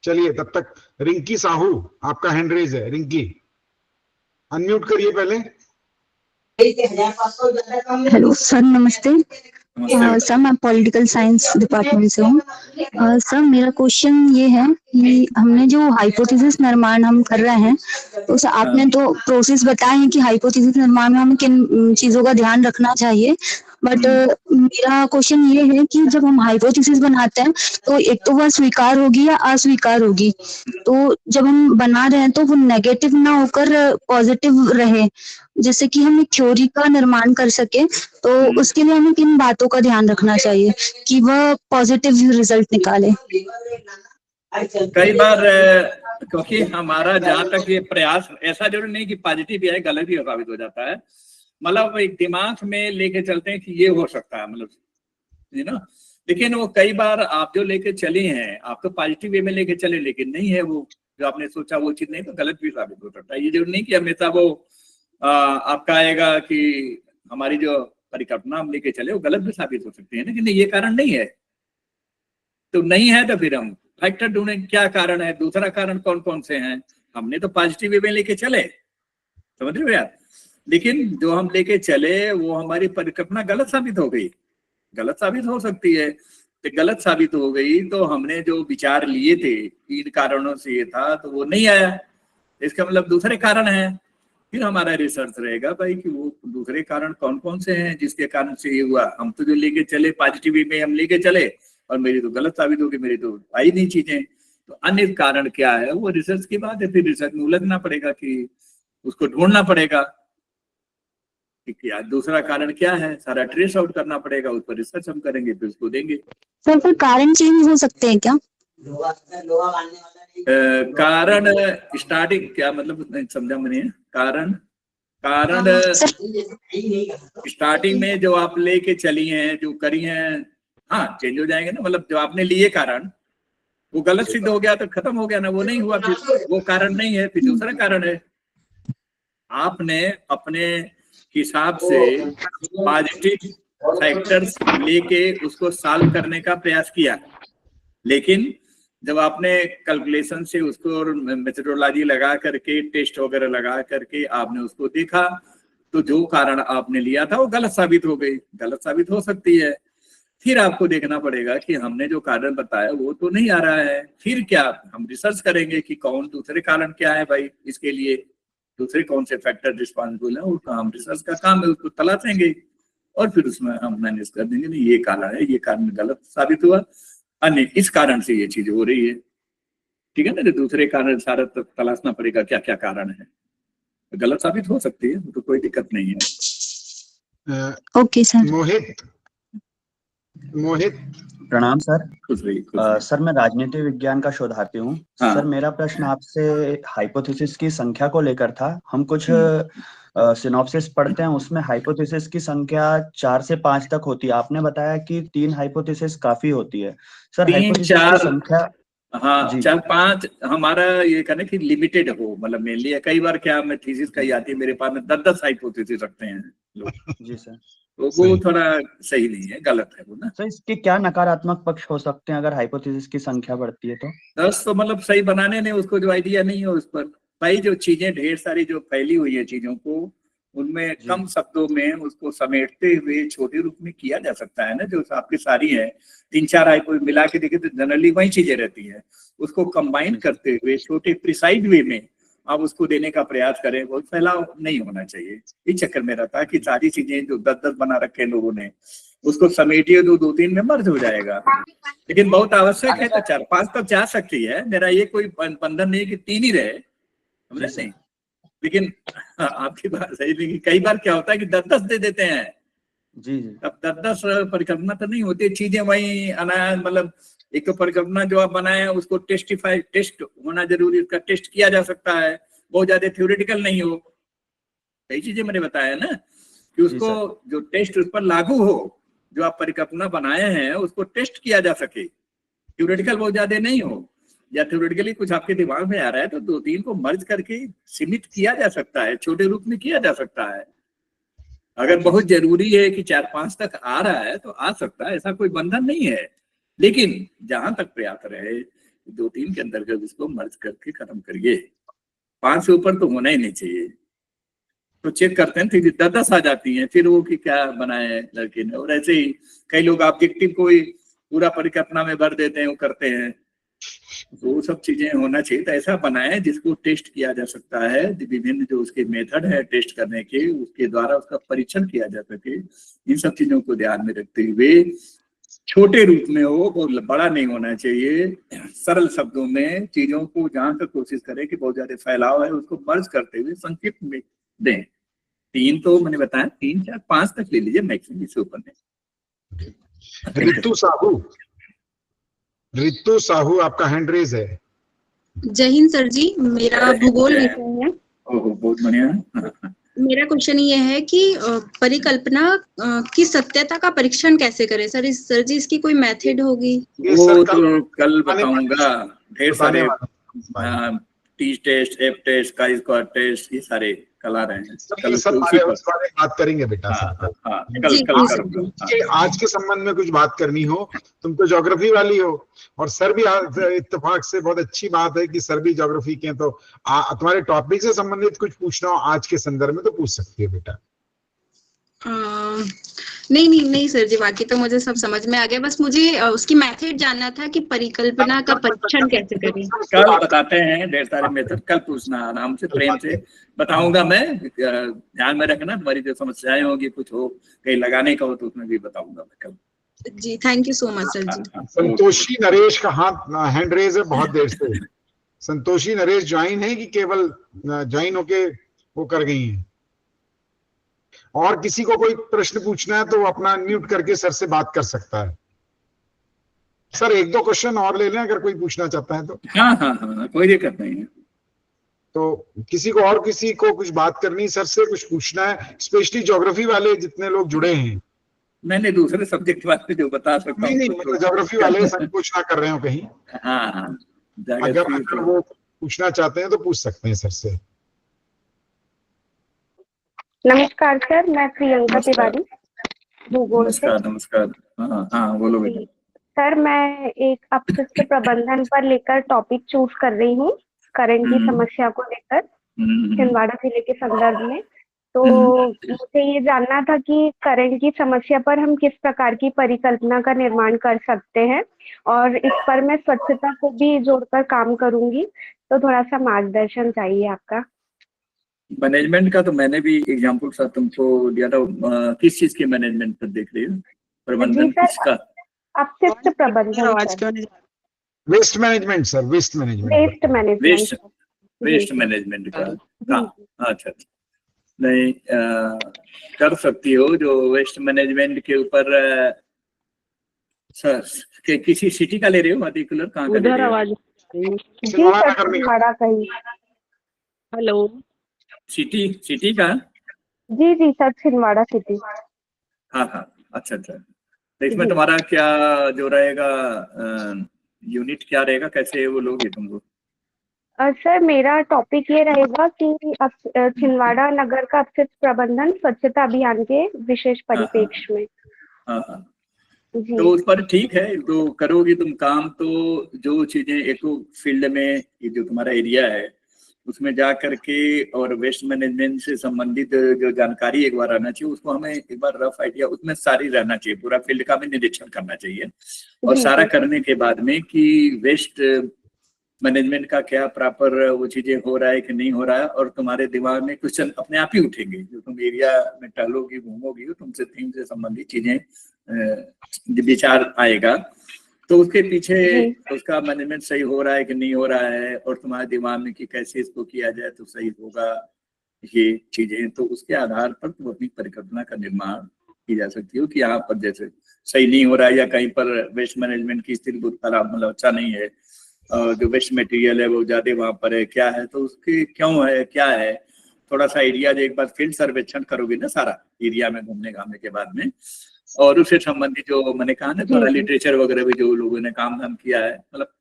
चलिए तब तक रिंकी साहू, आपका हैंड रेज है। रिंकी अनम्यूट करिए पहले। हेलो सर, नमस्ते। सर मैं पॉलिटिकल साइंस डिपार्टमेंट से हूँ। सर मेरा क्वेश्चन ये है कि हमने जो हाइपोथेसिस निर्माण हम कर रहे हैं, तो सर आपने तो प्रोसेस बताए हैं कि हाइपोथेसिस निर्माण में हमें किन चीजों का ध्यान रखना चाहिए, बट मेरा क्वेश्चन ये है कि जब हम हाइपोथेसिस बनाते हैं तो एक तो वह स्वीकार होगी या अस्वीकार होगी। तो जब हम बना रहे हैं तो वो नेगेटिव ना होकर पॉजिटिव रहे, जैसे कि हम एक थ्योरी का निर्माण कर सके। तो उसके लिए हमें किन बातों का ध्यान रखना चाहिए कि वह पॉजिटिव रिजल्ट निकाले। कई बार क्योंकि हमारा जहाँ तक ये प्रयास, ऐसा जरूरी नहीं कि पॉजिटिव भी है, गलत भी साबित हो जाता है। मतलब एक दिमाग में लेके चलते हैं कि ये हो सकता है, मतलब ना, लेकिन वो कई बार आप जो लेके चले हैं, आप तो पॉजिटिव वे में लेके चले, लेकिन नहीं है वो जो आपने सोचा वो चीज नहीं, तो गलत भी साबित हो सकता है। ये जरूरी नहीं कि हमेशा वो आपका आएगा कि हमारी जो परिकल्पना हम लेके चले वो गलत भी साबित हो सकती है, लेकिन ये कारण नहीं है। तो नहीं है तो फिर हम फैक्टर ढूंढें क्या कारण है, दूसरा कारण कौन कौन से हैं। हमने तो पॉजिटिव वे में लेके चले, समझ रहे हो यार, लेकिन जो हम लेके चले वो हमारी परिकल्पना गलत साबित हो गई, गलत साबित हो सकती है। तो गलत साबित हो गई तो हमने जो विचार लिए थे इन कारणों से ये था, तो वो नहीं आया, इसका मतलब दूसरे कारण है। फिर हमारा रिसर्च रहेगा भाई कि वो दूसरे कारण कौन कौन से हैं जिसके कारण से ये हुआ। हम तो जो लेके चले पॉजिटिव वे में हम लेके चले, और मेरी तो गलत साबित होगी, मेरी तो आई नहीं चीजें। तो अन्य कारण क्या है वो रिसर्च की बात है, फिर रिसर्च में उलझना पड़ेगा कि उसको ढूंढना पड़ेगा कि दूसरा कारण क्या है, सारा ट्रेस आउट करना पड़ेगा, उस पर रिसर्च हम करेंगे, फिर उसको देंगे। सर फिर कारण चेंज हो सकते हैं क्या? कारण स्टार्टिंग क्या मतलब समझा मैंने। कारण स्टार्टिंग में जो आप लेके चली हैं, जो करी हैं, हाँ चेंज हो जाएंगे ना। मतलब जो आपने लिए कारण वो गलत सिद्ध हो गया तो खत्म हो गया ना, वो नहीं हुआ, फिर वो कारण नहीं है, फिर दूसरा कारण है। आपने अपने हिसाब से पॉजिटिव फैक्टर्स लेके उसको सॉल्व करने का प्रयास किया, लेकिन जब आपने कैलकुलेशन से उसको और मेथोडोलॉजी लगा करके, टेस्ट वगैरह लगा करके आपने उसको देखा, तो जो कारण आपने लिया था वो गलत साबित हो गई, गलत साबित हो सकती है। फिर आपको देखना पड़ेगा कि हमने जो कारण बताया वो तो नहीं आ रहा है, फिर क्या हम रिसर्च करेंगे कि कौन दूसरे कारण क्या है भाई इसके लिए। दूसरे कौन से फैक्टर रिस्पॉन्सिबल है, उसका हम रिसर्च का काम है, उसको तलाशेंगे और फिर उसमें हम मैनेज कर देंगे। नहीं ये कारण है, ये कारण गलत साबित हुआ, अन्य इस कारण से ये चीज हो रही है, ठीक है ना। दूसरे कारण सारा तलाशना पड़ेगा क्या क्या कारण है, गलत साबित हो सकती है, तो कोई दिक्कत नहीं है। Okay sir. मोहित प्रणाम सर। खुश रहिए। सर मैं राजनीति विज्ञान का शोधार्थी हूँ। हाँ। सर मेरा प्रश्न आपसे हाइपोथेसिस की संख्या को लेकर था। हम कुछ सिनॉप्सिस पढ़ते हैं, उसमें हाइपोथेसिस की संख्या 4 से 5 तक होती है। आपने बताया कि 3 हाइपोथेसिस काफी होती है। सर 3, हाइपोथेसिस 4 की संख्या हाँ 4, 5 हमारा ये कहना कि लिमिटेड हो, मतलब मेनली कई बार क्या मैं थीसिस कही आती है मेरे पास में 10 हाइपोथेसिस रखते हैं लोग। जी सर। तो वो थोड़ा सही नहीं है, गलत है वो ना। सर इसके क्या नकारात्मक पक्ष हो सकते हैं अगर हाइपोथेसिस की संख्या बढ़ती है तो? 10 तो मतलब सही बनाने ने उसको जो आइडिया नहीं है उस पर, भाई जो चीजें ढेर सारी जो फैली हुई है चीजों को, उनमें कम शब्दों में उसको समेटते हुए छोटे रूप में किया जा सकता है ना। जो आपकी सारी है 3-4 हाइपो मिला के देखे तो जनरली वही चीजें रहती है, उसको कंबाइन करते हुए छोटे प्रिसाइड वे में आप उसको देने का प्रयास करें। बहुत फैलाव नहीं होना चाहिए, इस चक्कर में रहता है कि सारी चीजें जो 10 बना रखे हैं लोगों ने, उसको समेटिए 2-3 में मर्ज हो जाएगा। लेकिन बहुत आवश्यक है तो 4-5 तक जा सकती है, मेरा ये कोई बंधन नहीं कि 3 ही रहे, समझे नहीं। लेकिन आपकी बात सही नहीं, कई बार क्या होता है कि 10 दे देते हैं जी। अब 10 परिकल्पना तो नहीं होती, चीजें वही अनायास, मतलब एक तो परिकल्पना जो आप बनाए हैं उसको टेस्ट होना जरूरी, उसका टेस्ट किया जा सकता है, बहुत ज्यादा थ्योरेटिकल नहीं हो। कई चीजें मैंने बताया ना कि उसको जो टेस्ट उस पर लागू हो, जो आप परिकल्पना बनाए हैं उसको टेस्ट किया जा सके, थ्योरेटिकल बहुत ज्यादा नहीं हो, या थ्योरेटिकली कुछ आपके दिमाग में आ रहा है तो 2-3 को मर्ज करके सीमित किया जा सकता है, छोटे रूप में किया जा सकता है। अगर बहुत जरूरी है कि 4-5 तक आ रहा है तो आ सकता है, ऐसा कोई बंधन नहीं है। लेकिन जहां तक प्रयास रहे 2-3 के अंतर्गत इसको मर्ज करके खत्म करिए, 5 से ऊपर तो होना ही नहीं चाहिए। तो चेक करते हैं फिर 10 आ जाती हैं, फिर वो कि क्या बनाए लड़के ने। और ऐसे ही कई लोग ऑब्जेक्टिव को ही पूरा परिकल्पना में भर देते हैं, वो करते हैं, तो वो सब चीजें होना चाहिए। तो ऐसा बनाए जिसको टेस्ट किया जा सकता है, विभिन्न जो उसके मेथड है टेस्ट करने के, उसके द्वारा उसका परीक्षण किया जा सके। इन सब चीजों को ध्यान में रखते हुए छोटे रूप में हो, बहुत बड़ा नहीं होना चाहिए, सरल शब्दों में चीजों को जहां तक कोशिश करें कि बहुत ज्यादा फैलाव है उसको मर्ज करते हुए संक्षिप्त में दें। 3 तो मैंने बताया, 3, 4, 5 तक ले लीजिए मैक्सिमम, इससे ऊपर नहीं। रितु साहू आपका हैंड रेज है। जय हिंद सर जी, मेरा भूगोल विषय है। बहुत बढ़िया। मेरा क्वेश्चन ये है कि परिकल्पना की सत्यता का परीक्षण कैसे करें सर? सर जी इसकी कोई मेथड होगी? वो तो कल बताऊंगा। ढेर सारे T test, F test, chi square test, ये सारे कल आ रहे हैं। कल उस बारे बात करेंगे बेटा। आज के संबंध में कुछ बात करनी हो, तुम तो ज्योग्राफी वाली हो, और सर भी इत्तेफाक से, बहुत अच्छी बात है कि सर भी ज्योग्राफी के, तो तुम्हारे टॉपिक से संबंधित कुछ पूछना हो आज के संदर्भ में तो पूछ सकती है बेटा। नहीं सर जी, बाकी तो मुझे सब समझ में आ गया। बस मुझे उसकी मेथड जानना था कि परिकल्पना का परीक्षण कैसे करें। कल बताते हैं, ढेर सारे मेथड कल पूछना, आराम से प्रेम से बताऊंगा मैं। ध्यान में रखना, तुम्हारी जो समस्याएं होगी कुछ हो कहीं लगाने का हो तो उसमें भी बताऊंगा मैं कल। जी thank you so much sir जी। संतोषी नरेश का हाथ हैंड रेज है बहुत देर से। संतोषी नरेश ज्वाइन है कि केवल ज्वाइन होके वो कर गई है? और किसी को कोई प्रश्न पूछना है तो अपना म्यूट करके सर से बात कर सकता है। सर 1-2 क्वेश्चन और ले लें अगर कोई पूछना चाहता है तो। हाँ, कोई दिक्कत नहीं है। तो किसी को कुछ बात करनी, सर से कुछ पूछना है, स्पेशली ज्योग्राफी वाले जितने लोग जुड़े हैं। मैंने दूसरे सब्जेक्ट वाले जो बता सकता हूँ। नहीं, मतलब ज्योग्राफी वाले संकोच ना कर रहे हो कहीं। हाँ, अगर वो पूछना चाहते हैं तो पूछ सकते हैं सर से। नमस्कार सर, मैं प्रियंका तिवारी भूगोल से। नमस्कार। हाँ बोलो बेटा। सर मैं एक अपशिष्ट प्रबंधन पर लेकर टॉपिक चूज कर रही हूँ, करंट की समस्या को लेकर छिंदवाड़ा जिले के संदर्भ में। तो मुझे ये जानना था कि करंट की समस्या पर हम किस प्रकार की परिकल्पना का निर्माण कर सकते हैं, और इस पर मैं स्वच्छता को भी जोड़कर काम करूंगी, तो थोड़ा सा मार्गदर्शन चाहिए आपका। मैनेजमेंट का तो मैंने भी एग्जांपल साथ तुमको दिया था। किस चीज के मैनेजमेंट पर देख रही हो? प्रबंधन किसका? अपशिष्ट प्रबंधन। Waste management sir, waste management. Waste management का। अच्छा, नहीं कर सकती हो जो वेस्ट मैनेजमेंट के ऊपर सर के किसी सिटी का ले रहे हो पर्टिकुलर? कहाँ का ले रहे हो? हेलो, सिटी का? जी सर, छिंदवाड़ा सिटी। हाँ, अच्छा। तो इसमें तुम्हारा क्या जो रहेगा, यूनिट क्या रहेगा, कैसे वो लोगे तुम लोग? सर मेरा टॉपिक ये रहेगा कि छिंदवाड़ा नगर का अपशिष्ट प्रबंधन स्वच्छता अभियान के विशेष परिप्रेक्ष्य में। हाँ। तो उस पर ठीक है, तो करोगी तुम काम। तो जो चीजें एको फील्ड में जो तुम्हारा एरिया है उसमें जा करके और वेस्ट मैनेजमेंट से संबंधित जो जानकारी एक बार रहना चाहिए, उसको हमें एक बार रफ आइडिया उसमें सारी रहना चाहिए, पूरा फील्ड का भी निरीक्षण करना चाहिए। और सारा करने के बाद में कि वेस्ट मैनेजमेंट का क्या प्रॉपर वो चीजें हो रहा है कि नहीं हो रहा है, और तुम्हारे दिमाग में क्वेश्चन अपने आप ही उठेंगे जो तुम एरिया में टहलोगी, घूमोगी, तुमसे थीम से संबंधित चीजें विचार आएगा। तो उसके पीछे उसका मैनेजमेंट सही हो रहा है कि नहीं हो रहा है, और तुम्हारे दिमाग में कि कैसे इसको किया जाए तो सही होगा, ये चीजें। तो उसके आधार पर तुम अपनी परिकल्पना का निर्माण की जा सकती हो कि यहाँ पर जैसे सही नहीं हो रहा है या कहीं पर वेस्ट मैनेजमेंट की स्थिति बहुत खराब, मतलब अच्छा नहीं है, जो वेस्ट मटेरियल है वो ज्यादा वहां पर है, क्या है, तो उसके क्यों है, क्या है, थोड़ा सा एरिया जो एक बार फील्ड सर्वेक्षण करोगे ना सारा एरिया में घूमने घामने के बाद में, और उससे संबंधित जो मैंने कहा ना थोड़ा लिटरेचर वगैरह भी जो लोगों ने काम धाम किया है। मतलब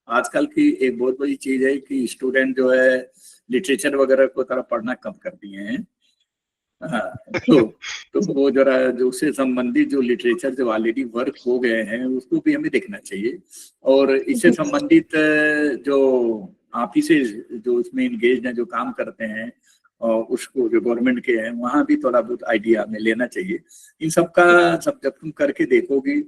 आजकल की एक बहुत बड़ी चीज है कि स्टूडेंट जो है लिटरेचर वगैरह को थोड़ा पढ़ना कम कर दिए हैं। हाँ, तो वो जरा जो उससे संबंधित जो लिटरेचर जो ऑलरेडी वर्क हो गए हैं उसको भी हमें देखना चाहिए, और इससे संबंधित जो ऑफिसेज जो इसमें इंगेज हैं, जो काम करते हैं, और उसको जो गवर्नमेंट के हैं वहां भी थोड़ा बहुत आइडिया हमें लेना चाहिए। इन सब का सब जब तुम करके देखोगी,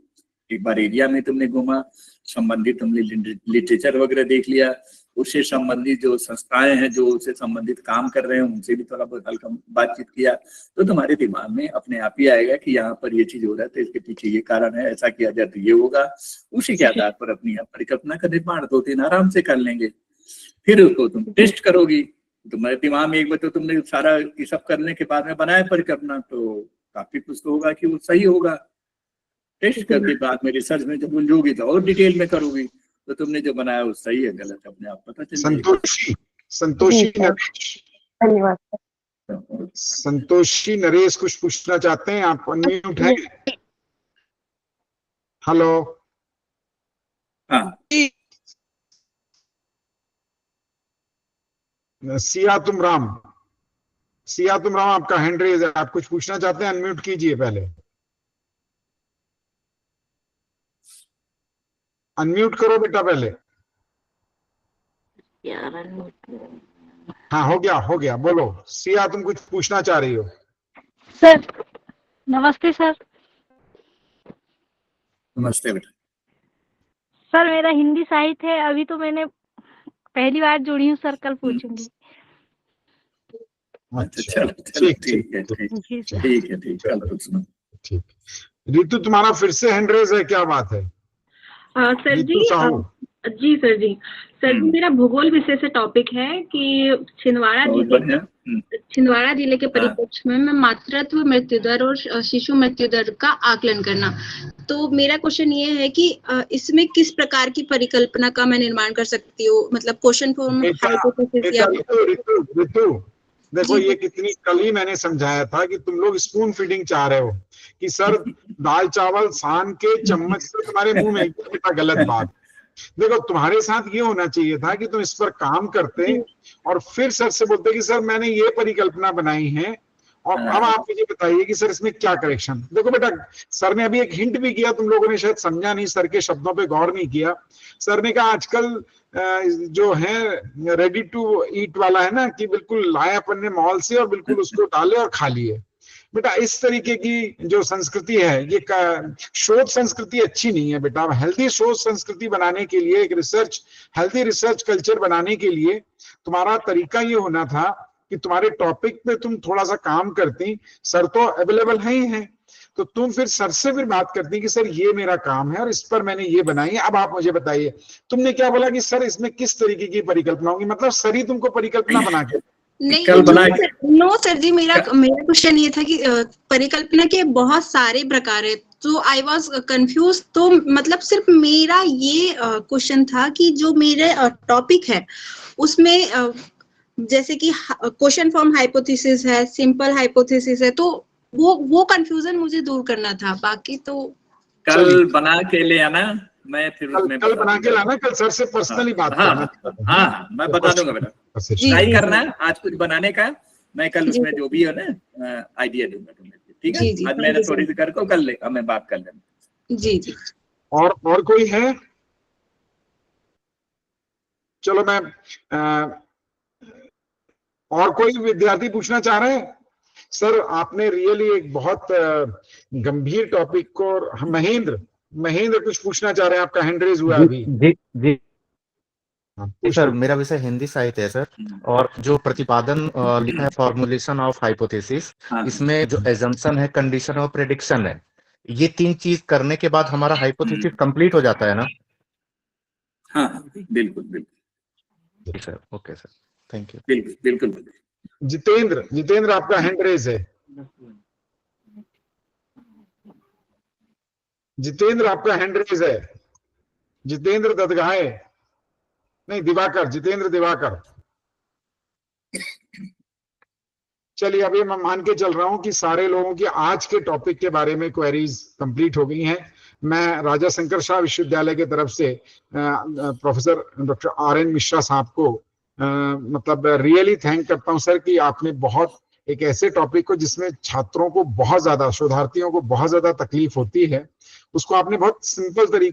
एक बार एरिया में तुमने घूमा, संबंधित तुमने लिटरेचर वगैरह देख लिया, उससे संबंधित जो संस्थाएं हैं जो उससे संबंधित काम कर रहे हैं उनसे भी थोड़ा बहुत हल्का बातचीत किया, तो तुम्हारे दिमाग में अपने आप ही आएगा कि यहाँ पर ये चीज हो रहा है तो इसके पीछे ये कारण है, ऐसा किया जाए तो ये होगा। उसी के आधार पर अपनी परिकल्पना का निर्माण 2-3 आराम से कर लेंगे। फिर उसको तुम टेस्ट करोगी। तुम्हारे दिमाग में एक बार तो तुमने सारा ये सब करने के बाद में बनाया परिकल्पना, तो काफी कुछ तो होगा कि वो सही होगा। टेस्ट करके बाद में रिसर्च में जब उलझोगी तो और डिटेल में करोगी, तो तुमने जो बनाया वो सही है गलत है अपने आप पता चलेगा। संतोषी नरेश, धन्यवाद। संतोषी नरेश कुछ पूछना चाहते हैं? आप अनम्यूट हैं? हेलो। हाँ, सिया तुम राम, आपका हैंड रेज है, आप कुछ पूछना चाहते हैं? अनम्यूट कीजिए पहले, अनम्यूट करो बेटा पहले। हाँ हो गया, बोलो सिया, तुम कुछ पूछना चाह रही हो? सर नमस्ते। सर नमस्ते बेटा। सर मेरा हिंदी साहित्य है, अभी तो मैंने पहली बार जुड़ी हूँ सर, कल पूछूंगी। अच्छा ठीक है। ऋतु तुम्हारा फिर से हैंड रेज है, क्या बात है? सर जी सर जी मेरा भूगोल विषय से टॉपिक है कि छिंदवाड़ा जिले के परिप्रेक्ष्य में मातृत्व मृत्यु दर और शिशु मृत्यु दर का आकलन करना। तो मेरा क्वेश्चन ये है कि इसमें किस प्रकार की परिकल्पना का मैं निर्माण कर सकती हूँ, मतलब क्वेश्चन फॉर्म ऋतु देखो ये कितनी, कल ही मैंने समझाया था कि तुम लोग स्पून फीडिंग चाह रहे हो कि सर दाल चावल सान के चम्मच से तुम्हारे मुंह में, बेटा गलत बात। देखो तुम्हारे साथ ये होना चाहिए था कि तुम इस पर काम करते और फिर सर से बोलते कि सर मैंने ये परिकल्पना बनाई है और अब आप मुझे बताइए कि सर इसमें क्या करेक्शन। देखो बेटा सर ने अभी एक हिंट भी किया, तुम लोगों ने शायद समझा नहीं, सर के शब्दों पे गौर नहीं किया। सर ने कहा आजकल जो है रेडी टू ईट वाला है ना, कि बिल्कुल लाया अपन ने मॉल से और बिल्कुल उसको डाले और खा लिए। बेटा इस तरीके की जो संस्कृति है ये शोध संस्कृति अच्छी नहीं है बेटा। हेल्दी शोध संस्कृति बनाने के लिए, एक हेल्दी रिसर्च कल्चर बनाने के लिए तुम्हारा तरीका ये होना था कि तुम्हारे टॉपिक पे तुम थोड़ा सा काम करती, सर तो अवेलेबल है ही हैं, तो तुम फिर सर से फिर बात करती कि सर ये मेरा काम है और इस पर मैंने ये बनाई है, अब आप मुझे बताइए। तुमने क्या बोला कि सर इसमें किस तरीके की परिकल्पना होगी, मतलब सर ही तुमको परिकल्पना बना के नहीं, नो सर जी, मेरा क्वेश्चन ये था कि परिकल्पना के बहुत सारे प्रकार है, तो आई वॉज कंफ्यूज। तो मतलब सिर्फ मेरा ये क्वेश्चन था कि जो मेरे टॉपिक है उसमें जैसे कि क्वेश्चन फॉर्म हाइपोथेसिस है, सिंपल हाइपोथेसिस है, तो वो कंफ्यूजन मुझे दूर करना था। बाकी तो कल बना के ले आना, मैं फिर उसमें कल बना के लाना, कल सर से पर्सनली बात करना। हाँ, मैं बता दूंगा बेटा, ट्राई करना आज कुछ बनाने का, मैं कल उसमें जो भी है ना आइडिया दूंगा तुम्हें, ठीक है? आज मैंने थोड़ी सी करके कल मैं बात कर लेंगे। जी जी। और कोई है? चलो मैं और कोई विद्यार्थी पूछना चाह रहे हैं? सर आपने रियली एक बहुत गंभीर टॉपिक को, महेंद्र कुछ पूछना चाह रहे हैं, आपका हैंड रेज हुआ अभी। जी सर, मेरा विषय हिंदी साहित्य है सर, और जो प्रतिपादन लिखा है फॉर्मुलेशन ऑफ हाइपोथेसिस, इसमें जो एजम्पशन है, कंडीशन और प्रेडिक्शन है, ये 3 चीज करने के बाद हमारा हाइपोथेसिस कंप्लीट हो जाता है ना? हाँ बिल्कुल sir. Okay sir, thank you. बिल्कुल। जितेंद्र आपका हैंड रेज है। जितेंद्र आपका हैंड रेज है। जितेंद्र दत्तगाहे, नहीं दिवाकर, जितेंद्र दिवाकर। चलिए अभी मैं मान के चल रहा हूं कि सारे लोगों की आज के टॉपिक के बारे में क्वेरीज कंप्लीट हो गई हैं। मैं राजा शंकर शाह विश्वविद्यालय की तरफ से प्रोफेसर डॉक्टर RN मिश्रा साहब को मतलब रियली थैंक करता हूं सर, कि आपने बहुत एक ऐसे टॉपिक को जिसमें छात्रों को बहुत ज्यादा, शोधार्थियों को बहुत ज्यादा तकलीफ होती है, उसको आपने बहुत सिंपल तरीके